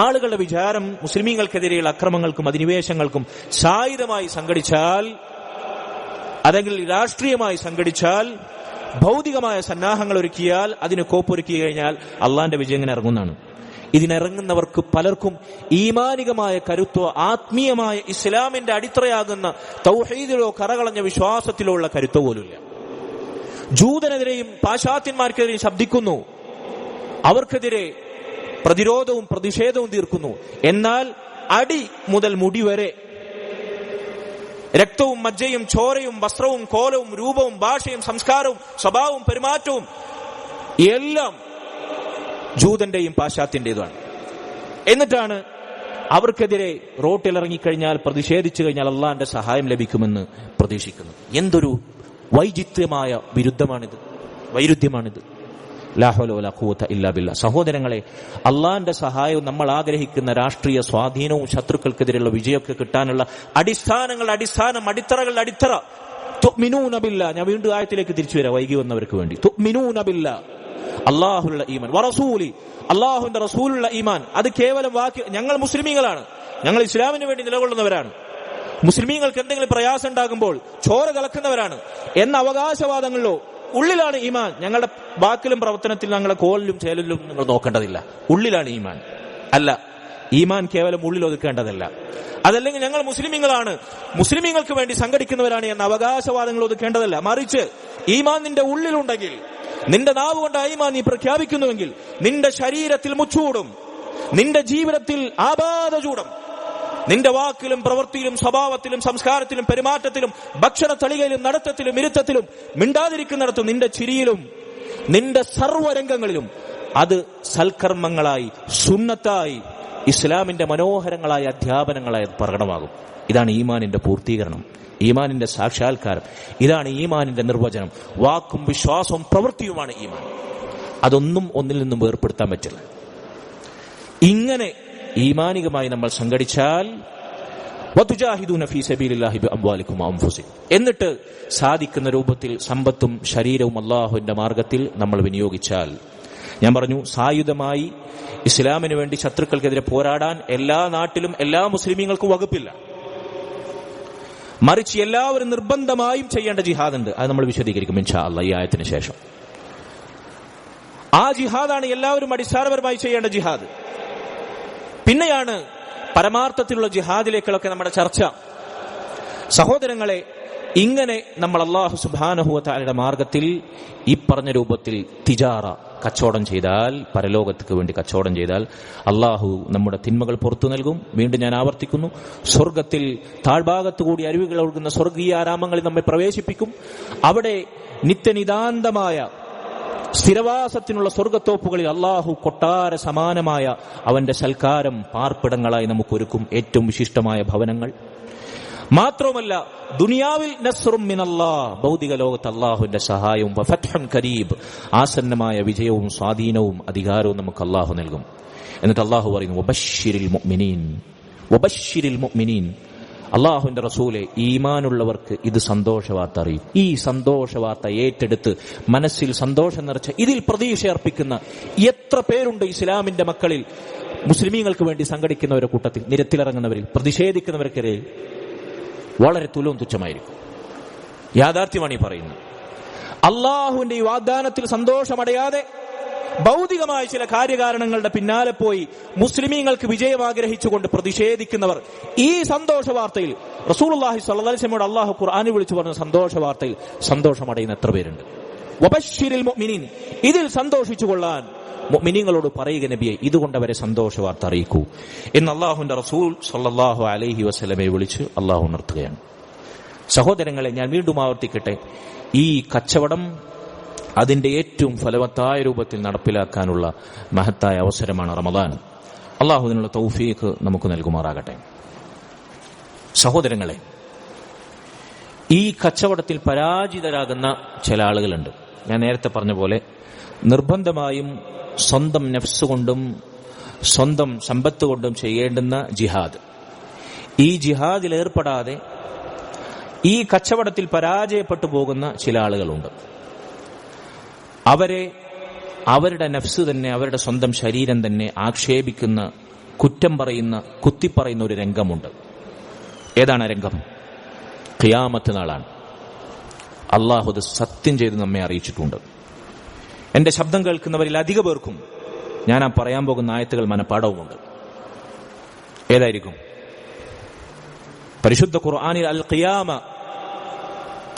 ആളുകളുടെ വിചാരം മുസ്ലിമീങ്ങൾക്കെതിരെയുള്ള അക്രമങ്ങൾക്കും അധിനിവേശങ്ങൾക്കും സായുധമായി സംഘടിച്ചാൽ, അല്ലെങ്കിൽ രാഷ്ട്രീയമായി സംഘടിച്ചാൽ, ഭൗതികമായ സന്നാഹങ്ങൾ ഒരുക്കിയാൽ, അതിന് കോപ്പൊരുക്കി കഴിഞ്ഞാൽ അള്ളാന്റെ വിജയം ഇങ്ങനെ ഇറങ്ങുന്നതാണ്. ഇതിനിറങ്ങുന്നവർക്ക് പലർക്കും ഈമാനികമായ കരുത്തോ ആത്മീയമായ ഇസ്ലാമിന്റെ അടിത്തറയാകുന്ന തൗഹീദിലോ കറകളഞ്ഞ വിശ്വാസത്തിലോ ഉള്ള കരുത്തോ പോലുമില്ല. ജൂതനെതിരെയും പാശ്ചാത്യന്മാർക്കെതിരെയും ശബ്ദിക്കുന്നു, അവർക്കെതിരെ പ്രതിരോധവും പ്രതിഷേധവും തീർക്കുന്നു. എന്നാൽ അടി മുതൽ മുടി വരെ രക്തവും മജ്ജയും ചോരയും വസ്ത്രവും കോലവും രൂപവും ഭാഷയും സംസ്കാരവും സ്വഭാവവും പെരുമാറ്റവും എല്ലാം ജൂതന്റെയും പാശ്ചാത്യന്റേതാണ്. എന്നിട്ടാണ് അവർക്കെതിരെ റോട്ടിലിറങ്ങിക്കഴിഞ്ഞാൽ, പ്രതിഷേധിച്ചു കഴിഞ്ഞാൽ അള്ളാന്റെ സഹായം ലഭിക്കുമെന്ന് പ്രതീക്ഷിക്കുന്നത്. എന്തൊരു വൈചിത്രമായ വൈരുദ്ധ്യമാണിത്. ലാ ഹൗല വലാ ഖുവത ഇല്ലാ ബില്ലാഹ്. സഹോദരങ്ങളെ, അള്ളാന്റെ സഹായവും നമ്മൾ ആഗ്രഹിക്കുന്ന രാഷ്ട്രീയ സ്വാധീനവും ശത്രുക്കൾക്കെതിരെയുള്ള വിജയമൊക്കെ കിട്ടാനുള്ള അടിത്തറകളുടെ അടിത്തറ തുഅ്മിനൂന ബില്ലാ, ഞാൻ വീണ്ടും ആയത്തിലേക്ക് തിരിച്ചു വരാം വൈകി വന്നവർക്ക് വേണ്ടി. തുഅ്മിനൂന ബില്ലാ, അല്ലാഹുള്ള ഈമാൻ, വറസൂലി, അല്ലാഹുവിന്റെ റസൂലുള്ള ഈമാൻ. അത് കേവലം വാക്ക്. ഞങ്ങൾ മുസ്ലിമീങ്ങളാണ്, ഞങ്ങൾ ഇസ്ലാമിന് വേണ്ടി നിലകൊള്ളുന്നവരാണ്, മുസ്ലിമീങ്ങൾക്ക് എന്തെങ്കിലും പ്രയാസം ഉണ്ടാകുമ്പോൾ ചോര കലക്കുന്നവരാണ് എന്ന അവകാശവാദങ്ങളിലോ ഉള്ളിലാണ് ഈമാൻ. ഞങ്ങളുടെ വാക്കിലും പ്രവർത്തനത്തിലും ഞങ്ങളുടെ കോലിലും ചേലിലും നിങ്ങൾ നോക്കേണ്ടതില്ല. ഉള്ളിലാണ് ഈമാൻ. അല്ല, ഈമാൻ കേവലം ഉള്ളിൽ ഒതുക്കേണ്ടതല്ല. അതല്ലെങ്കിൽ ഞങ്ങൾ മുസ്ലിമീങ്ങളാണ്, മുസ്ലിമീങ്ങൾക്ക് വേണ്ടി സംഘടിക്കുന്നവരാണ് എന്ന അവകാശവാദങ്ങൾ ഒതുക്കേണ്ടതല്ല. മറിച്ച് ഈമാൻ നിന്റെ ഉള്ളിലുണ്ടെങ്കിൽ, നിന്റെ നാവ് കൊണ്ട് ഈമാൻ നീ പ്രഖ്യാപിക്കുന്നുവെങ്കിൽ, നിന്റെ ശരീരത്തിൽ മുച്ചൂടും, നിന്റെ ജീവിതത്തിൽ ആബാധ ചൂടും, നിന്റെ വാക്കിലും പ്രവൃത്തിയിലും സ്വഭാവത്തിലും സംസ്കാരത്തിലും പെരുമാറ്റത്തിലും ഭക്ഷണ തളികയിലും നടത്തത്തിലും ഇരുത്തത്തിലും മിണ്ടാതിരിക്കുന്നിടത്തും നിന്റെ ചിരിയിലും നിന്റെ സർവ്വരംഗങ്ങളിലും അത് സൽക്കർമ്മങ്ങളായി, സുന്നത്തായി, ഇസ്ലാമിന്റെ മനോഹരങ്ങളായ അധ്യാപനങ്ങളായി പ്രകടമാകും. ഇതാണ് ഈമാനിന്റെ പൂർത്തീകരണം, ഈമാനിന്റെ സാക്ഷാത്കാരം. ഇതാണ് ഈമാനിന്റെ നിർവചനം. വാക്കും വിശ്വാസവും പ്രവൃത്തിയുമാണ് ഈമാൻ. അതൊന്നും ഒന്നിൽ നിന്നും വേർപ്പെടുത്താൻ പറ്റില്ല. ഇങ്ങനെ ഈമാനികമായി നമ്മൾ സംഘടിച്ചാൽ വതുജാഹിദൂന ഫീ സബീലില്ലാഹി ബിഅംവാലികും വഅൻഫുസികും, എന്നിട്ട് സാധിക്കുന്ന രൂപത്തിൽ സമ്പത്തും ശരീരവും അല്ലാഹുവിന്റെ മാർഗത്തിൽ നമ്മൾ വിനിയോഗിച്ചാൽ, ഞാൻ പറഞ്ഞു, സായുധമായി ഇസ്ലാമിന് വേണ്ടി ശത്രുക്കൾക്കെതിരെ പോരാടാൻ എല്ലാ നാട്ടിലും എല്ലാ മുസ്ലിമീങ്ങൾക്കും വകുപ്പില്ല. മറിച്ച് എല്ലാവരും നിർബന്ധമായും ചെയ്യേണ്ട ജിഹാദുണ്ട്. അത് നമ്മൾ വിശദീകരിക്കും ഇൻഷാ അല്ലാഹ് ഈ ആയത്തിന് ശേഷം. ആ ജിഹാദാണ് എല്ലാവരും അടിസ്ഥാനപരമായി ചെയ്യേണ്ട ജിഹാദ്. പിന്നെയാണ് പരമാർത്ഥത്തിലുള്ള ജിഹാദിലേക്കുള്ളൊക്കെ നമ്മുടെ ചർച്ച. സഹോദരങ്ങളെ, ഇങ്ങനെ നമ്മൾ അല്ലാഹു സുബ്ഹാനഹു വ തആലയുടെ മാർഗത്തിൽ ഈ പറഞ്ഞ രൂപത്തിൽ തിജാറ, കച്ചവടം ചെയ്താൽ, പരലോകത്തേക്ക് വേണ്ടി കച്ചവടം ചെയ്താൽ അല്ലാഹു നമ്മുടെ തിന്മകൾ പുറത്തു നൽകും. വീണ്ടും ഞാൻ ആവർത്തിക്കുന്നു, സ്വർഗത്തിൽ താഴ്ഭാഗത്തുകൂടി അരുവികൾ ഒഴുകുന്ന സ്വർഗീയ ആരാമങ്ങളിൽ നമ്മെ പ്രവേശിപ്പിക്കും. അവിടെ നിത്യനിതാന്തമായ സ്ഥിരവാസത്തിനുള്ള സ്വർഗത്തോപ്പുകളിൽ അല്ലാഹു കൊട്ടാര സമാനമായ അവന്റെ സൽക്കാരം പാർപ്പിടങ്ങളായി നമുക്കൊരുക്കും, ഏറ്റവും വിശിഷ്ടമായ ഭവനങ്ങൾ. മാത്രവുമല്ല, ദുനിയാവിൽ നസ്റും മിനല്ലാഹ്, ഭൗതിക ലോകത്ത് അല്ലാഹുവിന്റെ സഹായവും, ഫത്ഹുൻ കരീബ്, ആസന്നമായ വിജയവും സ്വാധീനവും അധികാരവും നമുക്ക് അല്ലാഹു നൽകും. എന്നിട്ട് അല്ലാഹു പറയുന്നു, വബശ്ശിരിൽ മുഅ്മിനീൻ, വബശ്ശിരിൽ മുഅ്മിനീൻ, അല്ലാഹുവിന്റെ റസൂലെ, ഈമാനുള്ളവർക്ക് ഇത് സന്തോഷവാർത്ത അറിയും. ഈ സന്തോഷവാർത്ത ഏറ്റെടുത്ത് മനസ്സിൽ സന്തോഷം നിറച്ച, ഇതിൽ പ്രതീക്ഷ അർപ്പിക്കുന്ന എത്ര പേരുണ്ട് ഇസ്ലാമിന്റെ മക്കളിൽ, മുസ്ലിമീങ്ങൾക്ക് വേണ്ടി സംഘടിക്കുന്നവരുടെ കൂട്ടത്തിൽ, നിരത്തിലിറങ്ങുന്നവരിൽ, പ്രതിഷേധിക്കുന്നവർക്കിടയിൽ വളരെ തുലവും തുച്ഛമായിരിക്കും. യാഥാർത്ഥ്യമാണ് ഈ പറയുന്നത്. അള്ളാഹുവിന്റെ ഈ വാഗ്ദാനത്തിൽ സന്തോഷമടയാതെ ഭൗതികമായ ചില കാര്യകാരണങ്ങളുടെ പിന്നാലെ പോയി മുസ്ലിമീങ്ങൾക്ക് വിജയം ആഗ്രഹിച്ചുകൊണ്ട് പ്രതിഷേധിക്കുന്നവർ ഈ സന്തോഷ വാർത്തയിൽ, റസൂലുള്ളാഹി സ്വല്ലല്ലാഹു അലൈഹി വസല്ലമയോട് അല്ലാഹു ഖുർആനിൽ വിളിച്ചു പറഞ്ഞ സന്തോഷ വാർത്തയിൽ സന്തോഷമടയുന്ന എത്ര പേരുണ്ട്? വബശ്ശിരിൽ മുഅ്മിനീൻ, ഇതിൽ സന്തോഷിച്ചു കൊള്ളാൻ മുഅ്മിനീങ്ങളോട് പറയുക നബിയെ, ഇതുകൊണ്ട് അവരെ സന്തോഷ വാർത്ത അറിയിക്കൂ എന്ന് അല്ലാഹുവിന്റെ റസൂൽ സ്വല്ലല്ലാഹു അലൈഹി വസല്ലമയെ വിളിച്ച് അല്ലാഹു ഉണർത്തുകയാണ്. സഹോദരങ്ങളെ, ഞാൻ വീണ്ടും ആവർത്തിക്കട്ടെ, ഈ കച്ചവടം അതിന്റെ ഏറ്റവും ഫലവത്തായ രൂപത്തിൽ നടപ്പിലാക്കാനുള്ള മഹത്തായ അവസരമാണ് റമദാൻ. അല്ലാഹു അതിനുള്ള തൗഫീഖ് നമുക്ക് നൽകുമാറാകട്ടെ. സഹോദരങ്ങളെ, ഈ കച്ചവടത്തിൽ പരാജിതരാകുന്ന ചില ആളുകളുണ്ട്. ഞാൻ നേരത്തെ പറഞ്ഞ പോലെ നിർബന്ധമായും സ്വന്തം നഫ്സ് കൊണ്ടും സ്വന്തം സമ്പത്ത് കൊണ്ടും ചെയ്യേണ്ടുന്ന ജിഹാദ്, ഈ ജിഹാദിൽ ഏർപ്പെടാതെ ഈ കച്ചവടത്തിൽ പരാജയപ്പെട്ടു പോകുന്ന ചില ആളുകളുണ്ട്. അവരെ അവരുടെ നഫ്സ് തന്നെ, അവരുടെ സ്വന്തം ശരീരം തന്നെ ആക്ഷേപിക്കുന്ന, കുറ്റം പറയുന്ന, കുത്തിപ്പറയുന്ന ഒരു രംഗമുണ്ട്. ഏതാണ് രംഗം? ഖിയാമത്ത് നാളാണ്. അല്ലാഹു അത് സത്യം ചെയ്ത് നമ്മെ അറിയിച്ചിട്ടുണ്ട്. എന്റെ ശബ്ദം കേൾക്കുന്നവരിൽ അധിക പേർക്കും ഞാൻ ആ പറയാൻ പോകുന്ന ആയത്തുകൾ മനപ്പാടവുമുണ്ട്. ഏതായിരിക്കും? പരിശുദ്ധ ഖുർആനിൽ അൽ ഖിയാമ,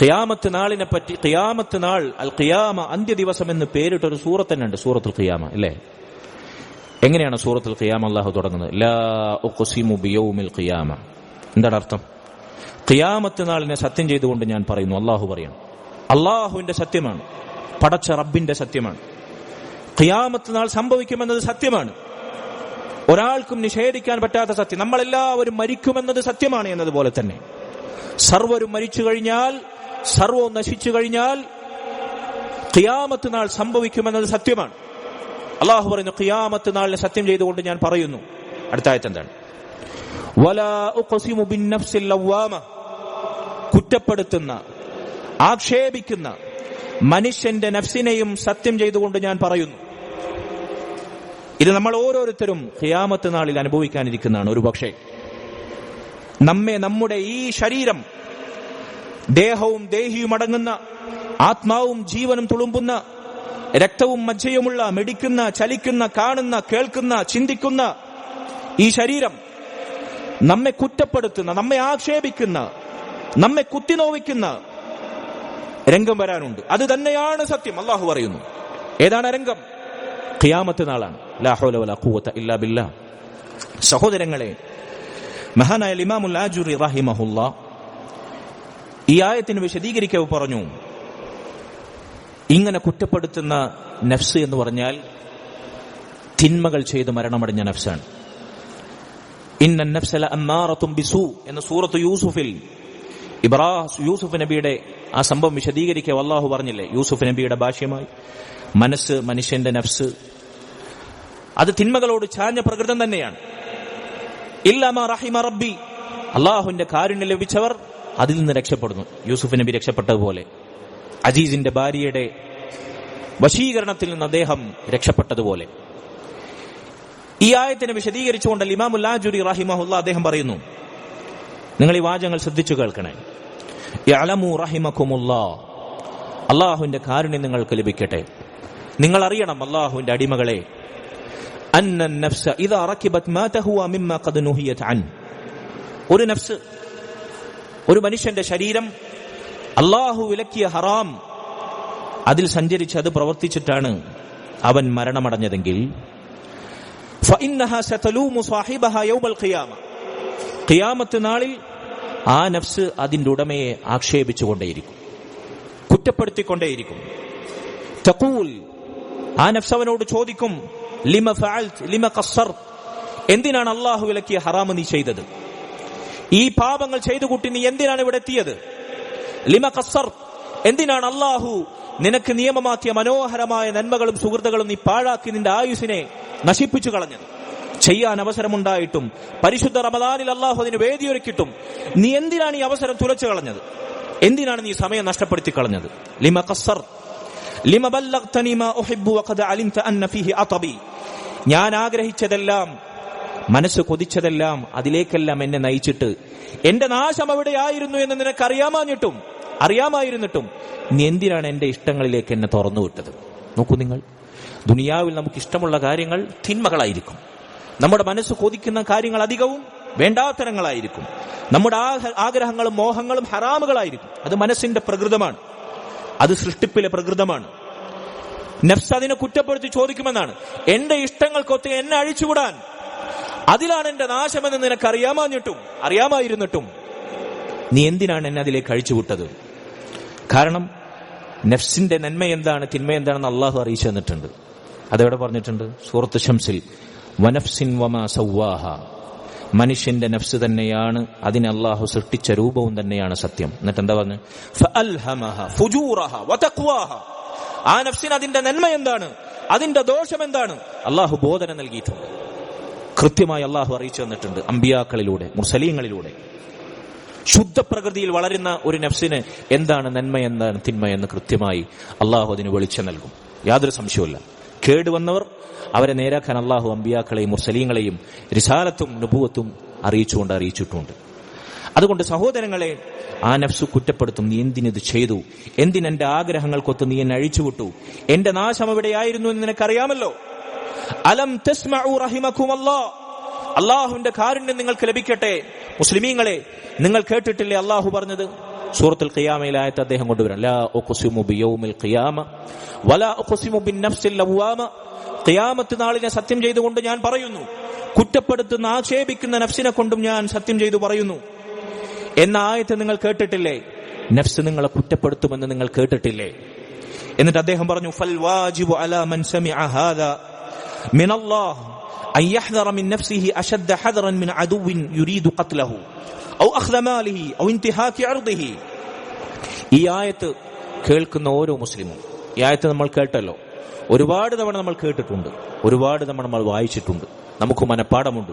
ഖിയാമത്ത് നാളിനെ പറ്റി, ഖിയാമത്ത് നാൾ, അൽ ഖിയാമ, അന്ത്യദിവസം എന്ന് പേരിട്ടൊരു സൂറത്ത് തന്നെ ഉണ്ട്, സൂറത്തുൽ ഖിയാമ, അല്ലേ? എങ്ങനെയാണ് സൂറത്തുൽ ഖിയാമ അല്ലാഹു തുടങ്ങുന്നത്? ലാ ഉഖ്സിമു ബിയൗമിൽ ഖിയാമ. എന്താണ് അർത്ഥം? ഖിയാമത്ത് നാളിനെ സത്യം ചെയ്തുകൊണ്ട് ഞാൻ പറയുന്നു. അല്ലാഹു പറയണം, അല്ലാഹുവിന്റെ സത്യമാണ്, പടച്ച റബ്ബിന്റെ സത്യമാണ്. ഖിയാമത്ത് നാൾ സംഭവിക്കുമെന്നത് സത്യമാണ്, ഒരാൾക്കും നിഷേധിക്കാൻ പറ്റാത്ത സത്യം. നമ്മളെല്ലാവരും മരിക്കുമെന്നത് സത്യമാണ് എന്നതുപോലെ തന്നെ സർവരും മരിച്ചു കഴിഞ്ഞാൽ, സർവവും നശിച്ചു കഴിഞ്ഞാൽ ഖിയാമത്ത് നാൾ സംഭവിക്കുമെന്നത് സത്യമാണ്. അല്ലാഹു പറയുന്നു, ഖിയാമത്ത് നാളിനെ സത്യം ചെയ്തുകൊണ്ട് ഞാൻ പറയുന്നു. അടുത്ത ആയത്ത് എന്താണ്? വലാ ഉഖ്സിമു ബിന്നഫ്സിൽ ലവ്വാമ, കുറ്റപ്പെടുത്തുന്ന, ആക്ഷേപിക്കുന്ന മനുഷ്യന്റെ നഫ്സിനെയും സത്യം ചെയ്തുകൊണ്ട് ഞാൻ പറയുന്നു. ഇത് നമ്മൾ ഓരോരുത്തരും ഖിയാമത്ത് നാളിൽ അനുഭവിക്കാനിരിക്കുന്നതാണ്. ഒരു പക്ഷേ നമ്മുടെ ഈ ശരീരം, ദേഹവും ദേഹിയും അടങ്ങുന്ന, ആത്മാവും ജീവനും തുളുമ്പുന്ന, രക്തവും മജ്ജയുമുള്ള, മിടിക്കുന്ന, ചലിക്കുന്ന, കാണുന്ന, കേൾക്കുന്ന, ചിന്തിക്കുന്ന ഈ ശരീരം നമ്മെ കുറ്റപ്പെടുത്തുന്ന, നമ്മെ ആക്ഷേപിക്കുന്ന, നമ്മെ കുത്തിനോവിക്കുന്ന രംഗം വരാനുണ്ട്. അത് തന്നെയാണ് സത്യം. അല്ലാഹു പറയുന്നു. ഏതാണ് രംഗം? ഖിയാമത്ത് നാളാണ്. ലാ ഹൗല വലാ ഖുവത ഇല്ലാ ബില്ലാഹ്. സഹോദരങ്ങളെ, മഹാനായ ഇമാമുൽ ആജുറി റഹിമഹുല്ലാഹ് ഈ ആയത്തിന് വിശദീകരിക്കവേ പറഞ്ഞു, ഇങ്ങനെ കുറ്റപ്പെടുത്തുന്ന നഫ്സ് എന്ന് പറഞ്ഞാൽ തിന്മകൾ ചെയ്ത് മരണമടഞ്ഞ നഫ്സാണ്. ഇന്ന നഫ്സ ലഅമ്മാറത്തുൻ ബിസൂ എന്ന സൂറത്ത് യൂസുഫിൽ യൂസുഫ് നബിയുടെ ആ സംഭവം വിശദീകരിക്കുക അല്ലാഹു പറഞ്ഞില്ലേ? യൂസുഫ് നബിയുടെ ഭാഷ്യമായി മനസ്സ്, മനുഷ്യന്റെ നഫ്സ്, അത് തിന്മകളോട് ചാഞ്ഞ പ്രകൃതം തന്നെയാണ്. ഇല്ലാ മാ റഹിമ റബ്ബി, അല്ലാഹുവിന്റെ കാരുണ്യം ലഭിച്ചവർ അതിൽ നിന്ന് രക്ഷപ്പെടുന്നു. യൂസുഫ് നബി രക്ഷപ്പെട്ടതുപോലെ, അജീസിന്റെ ഭാര്യയുടെ വശീകരണത്തിൽ നിന്ന് അദ്ദേഹം രക്ഷപ്പെട്ടതുപോലെ. ഈ ആയത്തിനെ വിശദീകരിച്ചുകൊണ്ട് ഇമാമുൽ ആജുരി റഹിമഹുല്ലാഹ് അദ്ദേഹം പറയുന്നു, നിങ്ങൾ ഈ വാചകങ്ങൾ ശ്രദ്ധിച്ചു കേൾക്കണേ. യഅലമു റഹിമകുമുല്ലാഹ്, അല്ലാഹുവിന്റെ കാരുണ്യം നിങ്ങൾക്ക് ലഭിക്കട്ടെ. നിങ്ങൾ അറിയണം അല്ലാഹുവിന്റെ അടിമകളെ, അന്ന നഫ്സ ഇദാ റകിബത് മാ തഹുവ മിമ്മാ ഖദ് നുഹിയത് അൻ, ഒരു നഫ്സ്, ഒരു മനുഷ്യന്റെ ശരീരം അല്ലാഹു വിലക്കിയ ഹറാം അതിൽ സഞ്ചരിച്ച് അത് പ്രവർത്തിച്ചിട്ടാണ് അവൻ മരണമടഞ്ഞതെങ്കിൽ ഫഇന്നഹാ സതലൂമു സാഹിബഹാ യൗമൽ ഖിയാമ, ഖിയാമത്ത് നാളിൽ ആ നഫ്സ് അതിന്റെ ഉടമയെ ആക്ഷേപിച്ചുകൊണ്ടേയിരിക്കും, കുറ്റപ്പെടുത്തിക്കൊണ്ടേയിരിക്കും. തഖൂൽ, ആ നഫ്സ് അവനോട് ചോദിക്കും, ലിമ ഫഅൽത് ലിമ ഖസ്സർത്, എന്തിനാണ് അല്ലാഹു വിലക്കിയ ഹറാം നീ ചെയ്തത്? ഈ പാപങ്ങൾ ചെയ്തു കൂട്ടി നീ എന്തിനാണ് ഇവിടെ എത്തിയത്? ലിമ ഖസ്സർത്, എന്തിനാണ് അല്ലാഹു നിനക്ക് നിയമമാക്കിയ മനോഹരമായ നന്മകളും സുഹൃത്തുക്കളും നീ പാഴാക്കി നിന്റെ ആയുസിനെ നശിപ്പിച്ചു കളഞ്ഞത്? ചെയ്യാൻ അവസരമുണ്ടായിട്ടും, പരിശുദ്ധ റമദാനിൽ അല്ലാഹു അതിന് വേദിയൊരുക്കിയിട്ടും നീ എന്തിനാണ് ഈ അവസരം തുലച്ചു കളഞ്ഞത്? എന്തിനാണ് നീ സമയം നഷ്ടപ്പെടുത്തി കളഞ്ഞത്? ലിമ ഖസ്സർത് ലിമ ബല്ലഗ്തനി മാ ഉഹിബ്ബു വഖദ് അലിംത അന്ന ഫീഹി അതബി, ഞാൻ ആഗ്രഹിച്ചതെല്ലാം, മനസ്സ് കൊതിച്ചതെല്ലാം, അതിലേക്കെല്ലാം എന്നെ നയിച്ചിട്ട് എന്റെ നാശം എവിടെയായിരുന്നു എന്ന് നിനക്ക് അറിയാമായിരുന്നിട്ടും നീ എന്തിനാണ് എന്റെ ഇഷ്ടങ്ങളിലേക്ക് എന്നെ തുറന്നു വിട്ടത്? നോക്കൂ നിങ്ങൾ, ദുനിയാവിൽ നമുക്ക് ഇഷ്ടമുള്ള കാര്യങ്ങൾ തിന്മകളായിരിക്കും. നമ്മുടെ മനസ്സ് കൊതിക്കുന്ന കാര്യങ്ങൾ അധികവും വേണ്ടാത്തരങ്ങളായിരിക്കും. നമ്മുടെ ആഗ്രഹങ്ങളും മോഹങ്ങളും ഹറാമുകളായിരിക്കും. അത് മനസ്സിന്റെ പ്രകൃതമാണ്, അത് സൃഷ്ടിപ്പിലെ പ്രകൃതമാണ്. നഫ്സ് അതിനെ കുറ്റപ്പെടുത്തി ചോദിക്കുമെന്നാണ്, എന്റെ ഇഷ്ടങ്ങൾക്കൊത്ത് എന്നെ അഴിച്ചുവിടാൻ, അതിലാണ് എന്റെ നാശമെന്ന് നിനക്ക് അറിയാമായിരുന്നിട്ടും നീ എന്തിനാണ് എന്നെ അതിലേക്ക് അഴിച്ചുവിട്ടത്? കാരണം നഫ്സിന്റെ നന്മ എന്താണ്, തിന്മ എന്താണെന്ന് അള്ളാഹു അറിയിച്ചു തന്നിട്ടുണ്ട്. അതെവിടെ പറഞ്ഞിട്ടുണ്ട്? സൂറത്ത് ശംസിൽ, വനഫ്സിൻ വമാ സവ്വാഹ, മനുഷ്യന്റെ നഫ്സ് തന്നെയാണ്, അതിനെ അള്ളാഹു സൃഷ്ടിച്ച രൂപവും തന്നെയാണ് സത്യം. എന്നിട്ട് എന്താ പറഞ്ഞു? ഫഅൽഹമഹ ഫുജൂറഹ വതഖ്വാഹ, ആ നഫ്സിന് അതിന്റെ നന്മ എന്താണ്, അതിന്റെ ദോഷം എന്താണ് അള്ളാഹു ബോധന നൽകിയിട്ടുണ്ട്. കൃത്യമായി അള്ളാഹു അറിയിച്ചു തന്നിട്ടുണ്ട് അമ്പിയാക്കളിലൂടെ, മുർസലീങ്ങളിലൂടെ. ശുദ്ധ പ്രകൃതിയിൽ വളരുന്ന ഒരു നഫ്സിന് എന്താണ് നന്മ, എന്താണ് തിന്മ എന്ന് കൃത്യമായി അള്ളാഹു അതിന് വെളിച്ചം നൽകും. യാതൊരു സംശയവുമില്ല. കേടുവന്നവർ അവരെ നേരാക്കാൻ അള്ളാഹു അമ്പിയാക്കളെയും മുർസലീങ്ങളെയും റിസാലത്തും നുബുവത്തും അറിയിച്ചിട്ടുണ്ട്. അതുകൊണ്ട് സഹോദരങ്ങളെ, ആ നഫ്സ് കുറ്റപ്പെടുത്തും, നീ എന്തിനിത് ചെയ്തു, എന്തിനെന്റെ ആഗ്രഹങ്ങൾക്കൊത്ത് നീ എന്നെ അഴിച്ചുവിട്ടു, എന്റെ നാശം എവിടെയായിരുന്നു എന്ന് നിനക്കറിയാമല്ലോ. അലം തസ്മഉ റഹിമകുമല്ലാഹ്, അല്ലാഹുവിന്റെ കാരുണ്യം നിങ്ങൾക്ക് ലഭിക്കട്ടെ. മുസ്ലിമീങ്ങളെ, നിങ്ങൾ കേട്ടിട്ടില്ലേ അല്ലാഹു പറഞ്ഞത്? സൂറത്തുൽ ഖിയാമയിലെ ആയത്ത് അദ്ദേഹം കൊണ്ടുവരാം. ലാ ഉഖ്സിമു ബിയൗമിൽ ഖിയാമ വലാ ഉഖ്സിമു ബിന്നഫ്സിൽ ലവ്വാമ, ഖിയാമത്ത് നാളിനെ സത്യം ചെയ്തുകൊണ്ട് ഞാൻ പറയുന്നു, കുറ്റപ്പെടുത്തുന്ന ആക്ഷേപിക്കുന്ന നഫ്സിനെ കൊണ്ടും ഞാൻ സത്യം ചെയ്തു പറയുന്നു എന്ന ആയത്ത് നിങ്ങൾ കേട്ടിട്ടില്ലേ? നഫ്സ് നിങ്ങളെ കുറ്റപ്പെടുത്തുമെന്ന് നിങ്ങൾ കേട്ടിട്ടില്ലേ? എന്നിട്ട് അദ്ദേഹം പറഞ്ഞു, ഫൽ വാജിബു അലാ മൻ സമിഅ ഹാദാ മിനല്ലാഹ് അൻ യഹ്ദറ മിൻ നഫ്സിഹി അശദ്ദ ഹദറൻ മിൻ അദുവിൻ യുരീദു ഖത്ലഹു ഔ അഖ്ദ മാലിഹി ഔ ഇന്തിഹാകി അർദിഹി. ഈ ആയത്ത് കേൾക്കുന്ന ഓരോ മുസ്ലിമും, ഈ ആയത്ത് നമ്മൾ കേട്ടല്ലോ, ഒരുപാട് തവണ നമ്മൾ കേട്ടിട്ടുണ്ട്, ഒരുപാട് തവണ നമ്മൾ വായിച്ചിട്ടുണ്ട്, നമുക്ക് മനപ്പാടമുണ്ട്.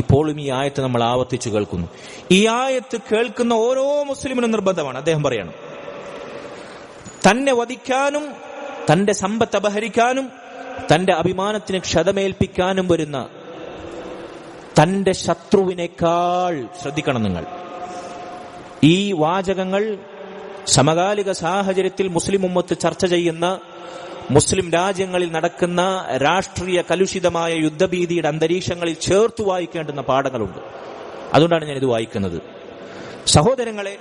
ഇപ്പോഴും ഈ ആയത്ത് നമ്മൾ ആവർത്തിച്ചു കേൾക്കുന്നു. ഈ ആയത്ത് കേൾക്കുന്ന ഓരോ മുസ്ലിമിനും നിർബന്ധമാണ്. അദ്ദേഹം പറയണം, തന്നെ വധിക്കാനും തന്റെ സമ്പത്ത് അപഹരിക്കാനും തന്റെ അഭിമാനത്തിന് ക്ഷതമേൽപ്പിക്കാനും വരുന്ന തന്റെ ശത്രുവിനേക്കാൾ, ശ്രദ്ധിക്കണം നിങ്ങൾ, ഈ വാചകങ്ങൾ സമകാലിക സാഹചര്യത്തിൽ മുസ്ലിം ഉമ്മത്ത് ചർച്ച ചെയ്യുന്ന, മുസ്ലിം രാജ്യങ്ങളിൽ നടക്കുന്ന രാഷ്ട്രീയ കലുഷിതമായ യുദ്ധഭീതിയുടെ അന്തരീക്ഷങ്ങളിൽ ചേർത്തു വായിക്കേണ്ടുന്ന പാഠങ്ങളുണ്ട്. അതുകൊണ്ടാണ് ഞാനിത് വായിക്കുന്നത്. സഹോദരങ്ങളെ,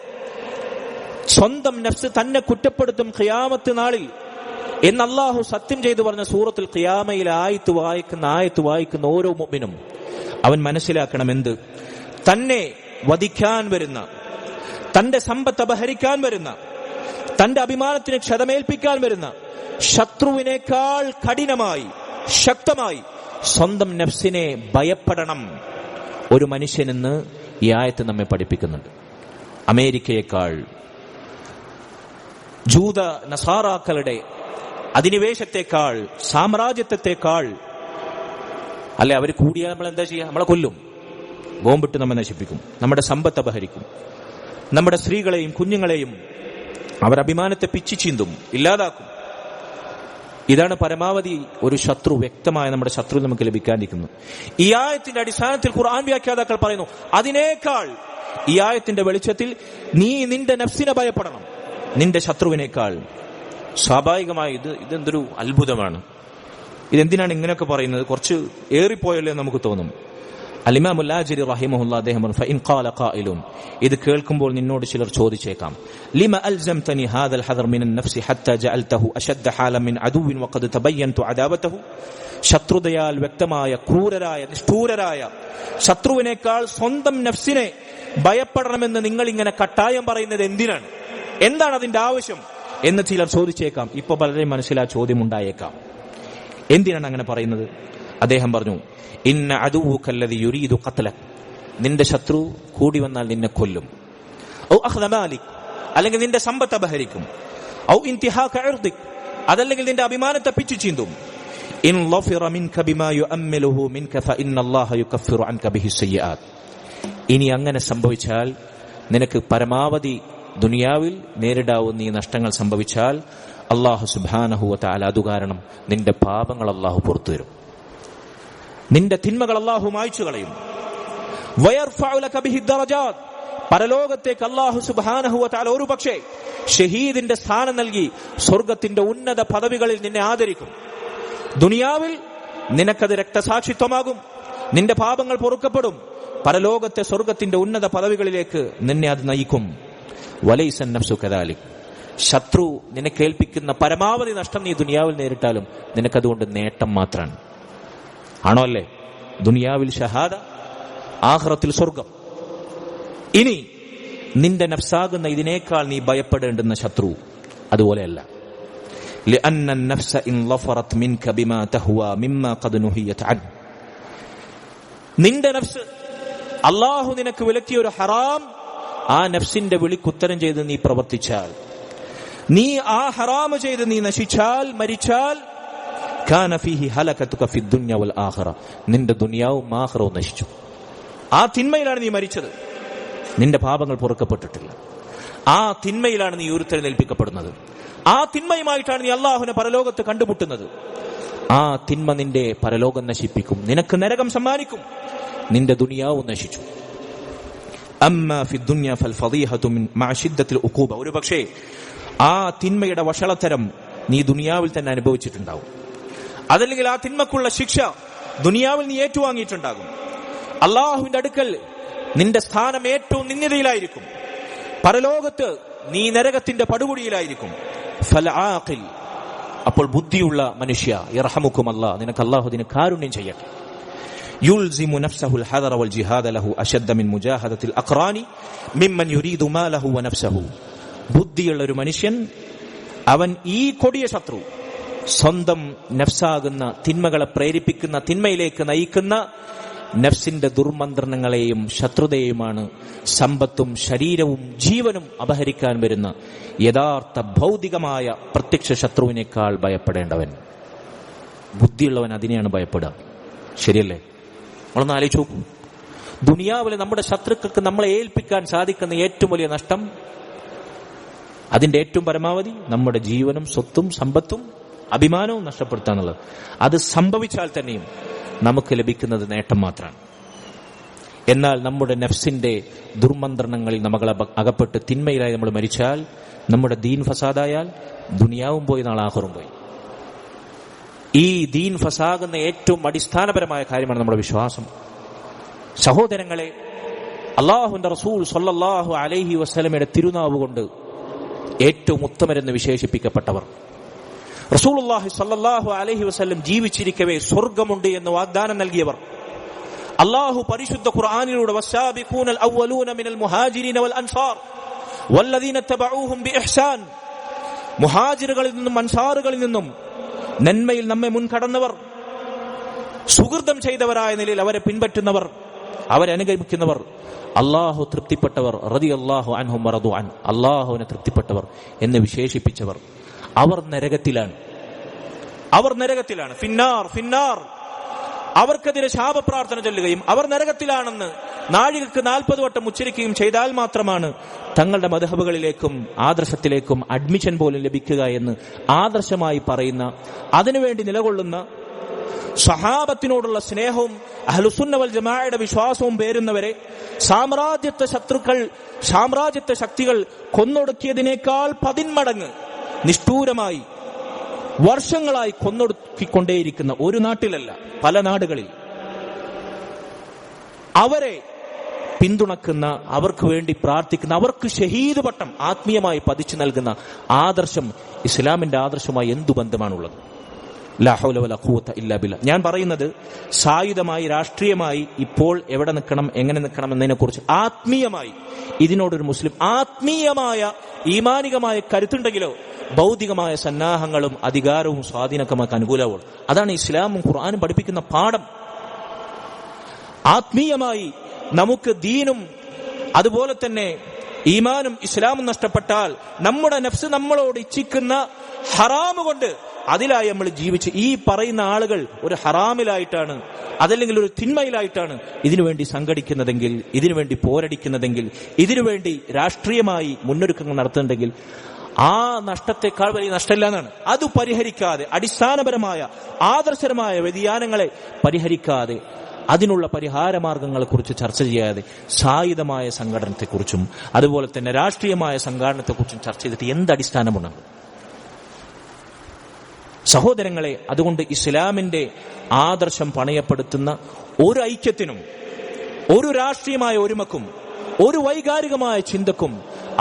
സ്വന്തം നഫ്സ് തന്നെ കുറ്റപ്പെടുത്തും ഖിയാമത്ത് നാളിൽ എന്ന് അല്ലാഹു സത്യം ചെയ്തു പറഞ്ഞ സൂറത്തുൽ ഖിയാമയിൽ ആയത്ത് വായിക്കുന്ന ഓരോ മുഅ്മിനും അവൻ മനസ്സിലാക്കണം എന്ത്? തന്നെ വധിക്കാൻ വരുന്ന, തന്റെ സമ്പത്ത് അപഹരിക്കാൻ വരുന്ന, തന്റെ അഭിമാനത്തിന് ക്ഷതമേൽപ്പിക്കാൻ വരുന്ന ശത്രുവിനേക്കാൾ കഠിനമായി, ശക്തമായി സ്വന്തം നഫ്സിനെ ഭയപ്പെടണം ഒരു മനുഷ്യനെന്ന് ഈ ആയത്ത് നമ്മെ പഠിപ്പിക്കുന്നുണ്ട്. അമേരിക്കയേക്കാൾ, ജൂത നസാറാക്കളുടെ അധിനിവേശത്തെക്കാൾ, സാമ്രാജ്യത്വത്തെക്കാൾ, അല്ലെ അവർ കൂടിയാൽ നമ്മൾ എന്താ ചെയ്യുക? നമ്മളെ കൊല്ലും, ബോംബിട്ട് നമ്മെ നശിപ്പിക്കും, നമ്മുടെ സമ്പത്ത് അപഹരിക്കും, നമ്മുടെ സ്ത്രീകളെയും കുഞ്ഞുങ്ങളെയും അവർ അഭിമാനത്തെ പിച്ചു ചീന്തും, ഇല്ലാതാക്കും. ഇതാണ് പരമാവധി ഒരു ശത്രു, വ്യക്തമായ നമ്മുടെ ശത്രു നമുക്ക് ലഭിക്കാതിരിക്കുന്നു. ഈ ആയത്തിന്റെ അടിസ്ഥാനത്തിൽ ഖുർആൻ വ്യാഖ്യാതാക്കൾ പറയുന്നു, അതിനേക്കാൾ ഈ ആയത്തിന്റെ വെളിച്ചത്തിൽ നീ നിന്റെ നഫ്സിനെ ഭയപ്പെടണം, നിന്റെ ശത്രുവിനേക്കാൾ. സ്വാഭാവികമായി ഇതെന്തൊരു അത്ഭുതമാണ്. ഇതെന്തിനാണ് ഇങ്ങനെയൊക്കെ പറയുന്നത്? കുറച്ച് ഏറിപ്പോയല്ലേ നമുക്ക് തോന്നും. അൽ-ഇമാം അൽ-ആജിരി റഹിമഹുല്ലാഹ് അദ്ദേഹം പറഞ്ഞു, ഫഇൻ ഖാല ഖായിലുൻ, ഇത് കേൾക്കുമ്പോൾ നിന്നോട് ചിലർ ചോദിച്ചേക്കാം, ലിമ അൽസംതനി ഹാദൽ ഹദർ മിനൻ നഫ്സി ഹത്താ ജഅൽതഹു അശദ്ദ ഹാലൻ മിൻ അദുവിൻ വഖദ് തബയ്യൻതു അദാവതഹു. ശത്രുതയാൽ വ്യക്തമായ, ക്രൂരരായ, നിഷ്ഠൂരരായ ശത്രുവിനേക്കാൾ സ്വന്തം നഫ്സിനെ ഭയപ്പെടണമെന്ന് നിങ്ങൾ ഇങ്ങനെ കട്ടായം പറയുന്നത് എന്തിനാണ്? എന്താണ് അതിന്റെ ആവശ്യം എന്ന് ചിലർ ചോദിച്ചേക്കാം. ഇപ്പൊ പലരെയും മനസ്സിൽ ആ ചോദ്യം ഉണ്ടായേക്കാം, എന്തിനാണ് അങ്ങനെ പറയുന്നത്? അദ്ദേഹം പറഞ്ഞു, ഇന്ന അദുവുകല്ലദി യുരീദു ഖത്ലക, നിന്റെ ശത്രു കൂടി വന്നാൽ നിന്നെ കൊല്ലും. ഔ അഖ്ദ മാലിക്, അല്ലെങ്കിൽ നിന്റെ സമ്പത്ത് അപഹരിക്കും. ഔ ഇന്തിഹാക ഇർദിക്, അതല്ലെങ്കിൽ നിന്റെ അഭിമാനത്തെ പിച്ചു ചീന്തും. ഇൻ ലഫിറ മിൻക ബിമാ യുഅമ്മിലുഹു മിൻക ഫഇന്നല്ലാഹ യുകഫിറു അൻക ബിഹി സയ്യിആത്. ഇനി അങ്ങനെ സംഭവിച്ചാൽ, നിനക്ക് പരമാവധി ദുനിയാവിൽ നേരിടാവുന്ന ഈ നഷ്ടങ്ങൾ സംഭവിച്ചാൽ അല്ലാഹു സുബ്ഹാനഹു വ തആല അതുകാരണം നിന്റെ പാപങ്ങൾ അല്ലാഹു പുറത്തു തരും, നിന്റെ തിന്മകൾ അല്ലാഹു മായ്ച്ചു കളയും. വയർഫഉ ലക ബിഹി ദറജാത്, പരലോകത്തേക്ക് അല്ലാഹു സുബ്ഹാനഹു വ തആല ഒരു പക്ഷേ ഷഹീദിന്റെ സ്ഥാനം നൽകി സ്വർഗത്തിന്റെ ഉന്നത പദവികളിൽ നിന്നെ ആദരിക്കും. ദുനിയാവിൽ നിനക്കത് രക്തസാക്ഷിത്വമാകും, നിന്റെ പാപങ്ങൾ പൊറുക്കപ്പെടും. പരലോകത്തെ സ്വർഗത്തിന്റെ ഉന്നത പദവികളിലേക്ക് നിന്നെ അത് നയിക്കും. വലൈസൻ നഫ്സു കദാലിക്, ശത്രു നിനക്കേൽപ്പിക്കുന്ന പരമാവധി നഷ്ടം നീ ദുനിയാവിൽ നേരിട്ടാലും നിനക്കതുകൊണ്ട് നേട്ടം മാത്രമാണ്. ആണോ അല്ലേ? ദുനിയാവിൽ ഷഹാദ, ആഖിറത്തിൽ സ്വർഗം. ഇനി നിന്റെ നഫ്സാകുന്ന ഇതിനേക്കാൾ നീ ഭയപ്പെടേണ്ടുന്ന ശത്രു അതുപോലെയല്ല. لأن النفس إن ظفرت منك بما تهوى مما قد نهيت عنه, നിന്റെ നഫ്സ് അല്ലാഹു നിനക്ക് വിലക്കിയ ഒരു ഹറാം, ആ നഫ്സിന്റെ വിളിക്കുത്തരം ചെയ്ത് നീ പ്രവർത്തിച്ചാൽ, നീ ആ ഹറാം ചെയ്ത് നീ നശിച്ചാൽ, മരിച്ചാൽ, കാന ഫീഹി ഹലകതുക ഫിദ് ദുനിയ വൽ ആഖിറ, നിന്റെ ദുനിയാവും ആഖിറവും നശിച്ചു. ആ തിന്മയിലാണ് നീ മരിച്ചത്, നിന്റെ പാപങ്ങൾ പൊറുക്കപ്പെട്ടിട്ടില്ല. ആ തിന്മയിലാണ് നീ ഉയർത്തെഴുന്നേൽപ്പിക്കപ്പെടുന്നത്. ആ തിന്മയുമായിട്ടാണ് നീ അല്ലാഹുവിനെ പരലോകത്ത് കണ്ടുമുട്ടുന്നത്. ആ തിന്മ നിന്റെ പരലോകം നശിപ്പിക്കും, നിനക്ക് നരകം സമ്മാനിക്കും, നിന്റെ ദുനിയാവും നശിച്ചു. അമ്മാ ഫിദ് ദുനിയ ഫൽ ഫളീഹതു മിൻ മഅ ശിദ്ദത്തിൽ ഉഖൂബ, ഒരു പക്ഷേ ആ തിന്മയുടെ വഷളത്തരം നീ ദുനിയാവിൽ തന്നെ അനുഭവിച്ചിട്ടുണ്ടാവും. അതല്ലെങ്കിൽ ആ തിന്മക്കുള്ള ശിക്ഷ ദുനിയാവിൽ നീ ഏറ്റുവാങ്ങിയിട്ടുണ്ടാകും. അല്ലാഹുവിന്റെ അടുക്കൽ നിന്റെ സ്ഥാനം ഏറ്റവും നിന്ദ്യതയിലായിരിക്കും. പരലോകത്ത് നീ നരകത്തിന്റെ പടുകുഴിയിലായിരിക്കും. ഫൽ ആഖിൽ, അപ്പോൾ ബുദ്ധിയുള്ള മനുഷ്യ, യർഹമുക്കും അല്ലാഹ്, നിനക്ക് അല്ലാഹു അതിന് കാരുണ്യം ചെയ്യട്ടെ. യുൽസിമു നഫ്സഹുൽ ഹദറ വൽ ജിഹാദ ലഹു അശദ്ദ മിൻ മുജാഹദത്തിൽ അഖ്റാനി മിമ്മൻ യുരീദു മാലഹു വ നഫ്സഹു. ബുദ്ധിയുള്ള ഒരു മനുഷ്യൻ, അവൻ ഈ കൊടിയ ശത്രു, സ്വന്തം നഫ്സാകുന്ന തിന്മകളെ പ്രേരിപ്പിക്കുന്ന, തിന്മയിലേക്ക് നയിക്കുന്ന നഫ്സിന്റെ ദുർമന്ത്രണങ്ങളെയും ശത്രുതയുമാണ് സമ്പത്തും ശരീരവും ജീവനും അപഹരിക്കാൻ വരുന്ന യഥാർത്ഥ ഭൗതികമായ പ്രത്യക്ഷ ശത്രുവിനേക്കാൾ ഭയപ്പെടേണ്ടവൻ. ബുദ്ധിയുള്ളവൻ അതിനെയാണ് ഭയപ്പെടുക. ശരിയല്ലേ? നമ്മളൊന്ന് ആലോചിച്ച് നോക്കൂ. ദുനിയാവിലെ നമ്മുടെ ശത്രുക്കൾക്ക് നമ്മളെ ഏൽപ്പിക്കാൻ സാധിക്കുന്ന ഏറ്റവും വലിയ നഷ്ടം അതിന്റെ ഏറ്റവും പരമാവധി നമ്മുടെ ജീവനും സ്വത്തും സമ്പത്തും അഭിമാനവും നഷ്ടപ്പെടുത്താന്നുള്ളത്. അത് സംഭവിച്ചാൽ തന്നെയും നമുക്ക് ലഭിക്കുന്നത് നേട്ടം മാത്രമാണ്. എന്നാൽ നമ്മുടെ നഫ്സിന്റെ ദുർമന്ത്രണങ്ങളിൽ നമ്മൾ അകപ്പെട്ട് തിന്മയിലായി നമ്മൾ മരിച്ചാൽ, നമ്മുടെ ദീൻ ഫസാദായാൽ ദുനിയാവും പോയി നാളെ ആഖിറവും പോയി. ഈ ദീൻ ഫസാകുന്ന ഏറ്റവും അടിസ്ഥാനപരമായ കാര്യമാണ് നമ്മുടെ വിശ്വാസം. സഹോദരങ്ങളെ, അല്ലാഹുവിന്റെ റസൂൽ സ്വല്ലല്ലാഹു അലൈഹി വസല്ലമയുടെ തിരുനാവ് കൊണ്ട് ഏറ്റവും ഉത്തമരെന്ന് വിശേഷിപ്പിക്കപ്പെട്ടവർ, റസൂലുള്ളാഹി സ്വല്ലല്ലാഹു അലൈഹി വസല്ലം ജീവിച്ചിരിക്കവേ സ്വർഗമുണ്ട് എന്ന് വാഗ്ദാനം നൽകിയവർ, അല്ലാഹു പരിശുദ്ധ ഖുർആനിലൂടെ വസ്സാബിഖൂനൽ അവ്വലൂന മിനൽ മുഹാജിരീന വൽ അൻസാർ വല്ലദീന തബഊഹും ബിഇഹ്സാൻ, മുഹാജിറുകളിൽ നിന്നും അൻസാറുകളിൽ നിന്നും നന്മയിൽ നമ്മെ മുൻകടന്നവർ, സുഹൃതം ചെയ്തവരായ നിലയിൽ അവരെ പിൻപറ്റുന്നവർ, അവരെ അനുഗമിക്കുന്നവർ, അല്ലാഹു തൃപ്തിപ്പെട്ടവർ, റളിയല്ലാഹു അൻഹും വറദു അൻ, അല്ലാഹുവിനെ തൃപ്തിപ്പെട്ടവർ എന്ന് വിശേഷിപ്പിച്ചവർ, അവർ നരകത്തിലാണ്. അവർ നരകത്തിലാണ്. ഫിന്നാർ ഫിന്നാർ. അവർക്കെതിരെ ശാപപ്രാർത്ഥന ചൊല്ലുകയും അവർ നരകത്തിലാണെന്ന് നാഴികക്ക് 40 വട്ടം ഉച്ചരിക്കുകയും ചെയ്താൽ മാത്രമാണ് തങ്ങളുടെ മദ്ഹബുകളിലേക്കും ആദർശത്തിലേക്കും അഡ്മിഷൻ പോലും ലഭിക്കുക എന്ന് ആദർശമായി പറയുന്ന, അതിനുവേണ്ടി നിലകൊള്ളുന്ന, സഹാബത്തിനോടുള്ള സ്നേഹവും അഹ്ലുസുന്ന വൽ ജമാഅയുടെ വിശ്വാസവും പേരുന്നവരെ സാമ്രാജ്യത്വ ശക്തികൾ കൊന്നൊടുക്കിയതിനേക്കാൾ 10 മടങ്ങ് നിഷ്ഠൂരമായി വർഷങ്ങളായി കൊന്നൊടുക്കിക്കൊണ്ടേയിരിക്കുന്ന ഒരു നാട്ടിലല്ല, പല നാടുകളിൽ അവരെ പിന്തുണക്കുന്ന, അവർക്ക് വേണ്ടി പ്രാർത്ഥിക്കുന്ന, അവർക്ക് ഷഹീദ് പട്ടം ആത്മീയമായി പതിച്ചു നൽകുന്ന ആദർശം ഇസ്ലാമിന്റെ ആദർശമായി എന്തു ബന്ധമാണുള്ളത്? ലാ ഹൗല വലാ ഖുവത ഇല്ലാ ബില്ലാ. ഞാൻ പറയുന്നത് സായുധമായി, രാഷ്ട്രീയമായി ഇപ്പോൾ എവിടെ നിൽക്കണം, എങ്ങനെ നിൽക്കണം എന്നതിനെ കുറിച്ച് ആത്മീയമായി ഇതിനോടൊരു മുസ്ലിം ആത്മീയമായ ഈമാനികമായ കരുത്തുണ്ടെങ്കിലോ ഭൗതികമായ സന്നാഹങ്ങളും അധികാരവും സ്വാധീനമൊക്കെ നമുക്ക് അനുകൂലവും. അതാണ് ഇസ്ലാമും ഖുർആനും പഠിപ്പിക്കുന്ന പാഠം. ആത്മീയമായി നമുക്ക് ദീനും അതുപോലെ തന്നെ ഈമാനും ഇസ്ലാമും നഷ്ടപ്പെട്ടാൽ നമ്മുടെ നഫ്സ് നമ്മളോട് ഇച്ഛിക്കുന്ന ഹറാമ് കൊണ്ട് അതിലായി നമ്മൾ ജീവിച്ച്, ഈ പറയുന്ന ആളുകൾ ഒരു ഹറാമിലായിട്ടാണ്, അതല്ലെങ്കിൽ ഒരു തിന്മയിലായിട്ടാണ് ഇതിനുവേണ്ടി സംഘടിക്കുന്നതെങ്കിൽ, ഇതിനുവേണ്ടി പോരടിക്കുന്നതെങ്കിൽ, ഇതിനുവേണ്ടി രാഷ്ട്രീയമായി മുന്നൊരുക്കങ്ങൾ നടത്തുന്നുണ്ടെങ്കിൽ ആ നഷ്ടത്തെക്കാൾ വലിയ നഷ്ടമില്ല എന്നാണ്. അത് പരിഹരിക്കാതെ, അടിസ്ഥാനപരമായ ആദർശപരമായ വ്യതിയാനങ്ങളെ പരിഹരിക്കാതെ, അതിനുള്ള പരിഹാരമാർഗങ്ങളെക്കുറിച്ച് ചർച്ച ചെയ്യാതെ സായുധമായ സംഘടനത്തെക്കുറിച്ചും അതുപോലെ തന്നെ രാഷ്ട്രീയമായ സംഘടനത്തെക്കുറിച്ചും ചർച്ച ചെയ്തിട്ട് എന്തടിസ്ഥാനമുണ്ട്? സഹോദരങ്ങളെ, അതുകൊണ്ട് ഇസ്ലാമിന്റെ ആദർശം പണയപ്പെടുത്തുന്ന ഒരു ഐക്യത്തിനും, ഒരു രാഷ്ട്രീയമായ ഒരുമക്കും, ഒരു വൈകാരികമായ ചിന്തക്കും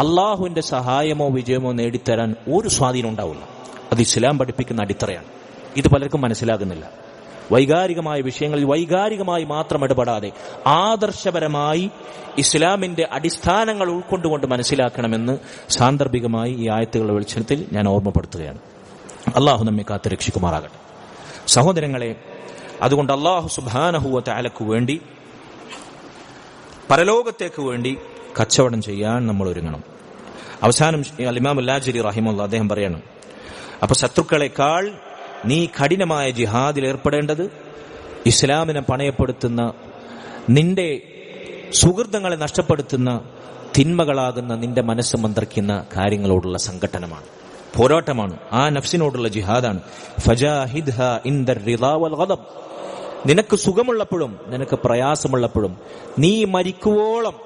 അള്ളാഹുവിന്റെ സഹായമോ വിജയമോ നേടിത്തരാൻ ഒരു സ്വാധീനം ഉണ്ടാവില്ല. അത് ഇസ്ലാം പഠിപ്പിക്കുന്ന അടിത്തറയാണ്. ഇത് പലർക്കും മനസ്സിലാകുന്നില്ല. വൈകാരികമായ വിഷയങ്ങളിൽ വൈകാരികമായി മാത്രം ഇടപെടാതെ ആദർശപരമായി ഇസ്ലാമിന്റെ അടിസ്ഥാനങ്ങൾ ഉൾക്കൊണ്ടുകൊണ്ട് മനസ്സിലാക്കണമെന്ന് സാന്ദർഭികമായി ഈ ആയത്തുകളുടെ വെളിച്ചത്തിൽ ഞാൻ ഓർമ്മപ്പെടുത്തുകയാണ്. അള്ളാഹു നമ്മെ കാത്ത് രക്ഷിക്കുമാറാകട്ടെ. സഹോദരങ്ങളെ, അതുകൊണ്ട് അള്ളാഹു സുബ്ഹാനഹു വ തആലയ്ക്ക് വേണ്ടി, പരലോകത്തേക്ക് വേണ്ടി കച്ചവടം ചെയ്യാൻ നമ്മൾ ഒരുങ്ങണം. അവസാനം ഇമാം അൽ-ലാജിരി റഹിമഹുല്ലാഹ് അദ്ദേഹം പറയാണ്, അപ്പൊ ശത്രുക്കളെക്കാൾ നീ കഠിനമായ ജിഹാദിൽ ഏർപ്പെടേണ്ടത് ഇസ്ലാമിനെ പണയപ്പെടുത്തുന്ന, നിന്റെ സുഹൃത്തുക്കളെ നഷ്ടപ്പെടുത്തുന്ന, തിന്മകളാകുന്ന നിന്റെ മനസ്സ് മന്ത്രിക്കുന്ന കാര്യങ്ങളോടുള്ള സംഘട്ടനമാണ്, പോരാട്ടമാണ്. ആ നഫ്സിനോടുള്ള ജിഹാദാണ്. ഫജാഹിദ്ഹാ ഇൻദർ റിളാ വൽ ഗദബ്. നിനക്ക് സുഖമുള്ളപ്പോഴും നിനക്ക് പ്രയാസമുള്ളപ്പോഴും, നീ മരിക്കുവോളം,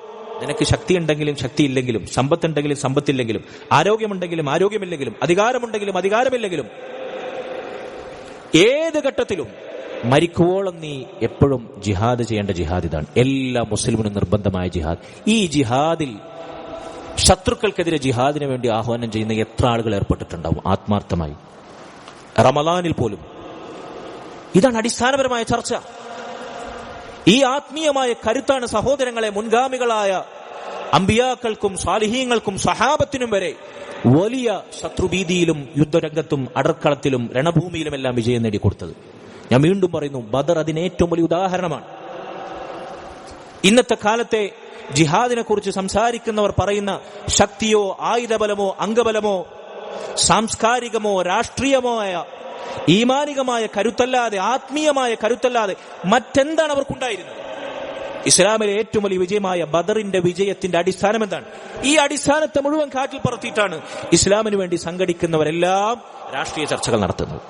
നിനക്ക് ശക്തിയുണ്ടെങ്കിലും ശക്തിയില്ലെങ്കിലും, സമ്പത്തുണ്ടെങ്കിലും സമ്പത്തില്ലെങ്കിലും, ആരോഗ്യമുണ്ടെങ്കിലും ആരോഗ്യമില്ലെങ്കിലും, അധികാരമുണ്ടെങ്കിലും അധികാരമില്ലെങ്കിലും, ഏത് ഘട്ടത്തിലും മരിക്കുവോളം നീ എപ്പോഴും ജിഹാദ് ചെയ്യേണ്ട ജിഹാദ് ഇതാണ്. എല്ലാ മുസ്ലിമിനും നിർബന്ധമായ ജിഹാദ്. ഈ ജിഹാദിൽ ശത്രുക്കൾക്കെതിരെ ജിഹാദിന് വേണ്ടി ആഹ്വാനം ചെയ്യുന്ന എത്ര ആളുകൾ ഏർപ്പെട്ടിട്ടുണ്ടാവും ആത്മാർത്ഥമായി? റമളാനിൽ പോലും. ഇതാണ് അടിസ്ഥാനപരമായ ചർച്ച. ഈ ആത്മീയമായ കരുത്താണ് സഹോദരങ്ങളെ മുൻഗാമികളായ അമ്പിയാക്കൾക്കും സാലിഹീങ്ങൾക്കും സഹാബത്തിനും വരെ വലിയ ശത്രുഭീതിയിലും യുദ്ധരംഗത്തും അടർക്കളത്തിലും രണഭൂമിയിലുമെല്ലാം വിജയം നേടിക്കൊടുത്തത്. ഞാൻ വീണ്ടും പറയുന്നു, ബദർ അതിന് ഏറ്റവും വലിയ ഉദാഹരണമാണ്. ഇന്നത്തെ കാലത്തെ ജിഹാദിനെ കുറിച്ച് സംസാരിക്കുന്നവർ പറയുന്ന ശക്തിയോ ആയുധബലമോ അംഗബലമോ സാംസ്കാരികമോ രാഷ്ട്രീയമോ ആയ ഈമാനികമായ കരുത്തല്ലാതെ, ആത്മീയമായ കരുത്തല്ലാതെ മറ്റെന്താണ് അവർക്കുണ്ടായിരുന്നത്? ഇസ്ലാമിലെ ഏറ്റവും വലിയ വിജയമായ ബദറിന്റെ വിജയത്തിന്റെ അടിസ്ഥാനം എന്താണ്? ഈ അടിസ്ഥാനത്തെ മുഴുവൻ കാറ്റിൽ പറത്തിയിട്ടാണ് ഇസ്ലാമിന് വേണ്ടി സംഘടിക്കുന്നവരെല്ലാം രാഷ്ട്രീയ ചർച്ചകൾ നടത്തുന്നത്.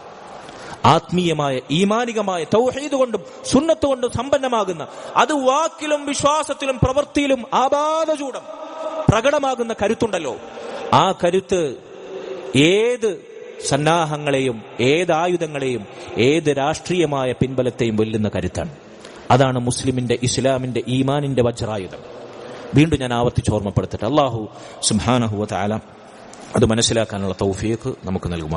ആത്മീയമായ ഈമാനികമായ തൗഹീദ് കൊണ്ടും സുന്നത്ത് കൊണ്ടും സമ്പന്നമാകുന്ന, അത് വാക്കിലും വിശ്വാസത്തിലും പ്രവൃത്തിയിലും ആപാദചൂടം പ്രകടമാകുന്ന കരുത്തുണ്ടല്ലോ, ആ കരുത്ത് ഏത് സന്നാഹങ്ങളെയും, ഏത് ആയുധങ്ങളെയും, ഏത് രാഷ്ട്രീയമായ പിൻബലത്തെയും വെല്ലുന്ന കരുത്താണ്. അതാണ് മുസ്ലിമിന്റെ, ഇസ്ലാമിന്റെ, ഈമാനിന്റെ വജ്രായുധം. വീണ്ടും ഞാൻ ആവർത്തിച്ച് ഓർമ്മപ്പെടുത്തട്ടെ. അല്ലാഹു സുബ്ഹാനഹു വ തആല അത് മനസ്സിലാക്കാനുള്ള തൗഫീഖ് നമുക്ക് നൽകുമാറാകട്ടെ.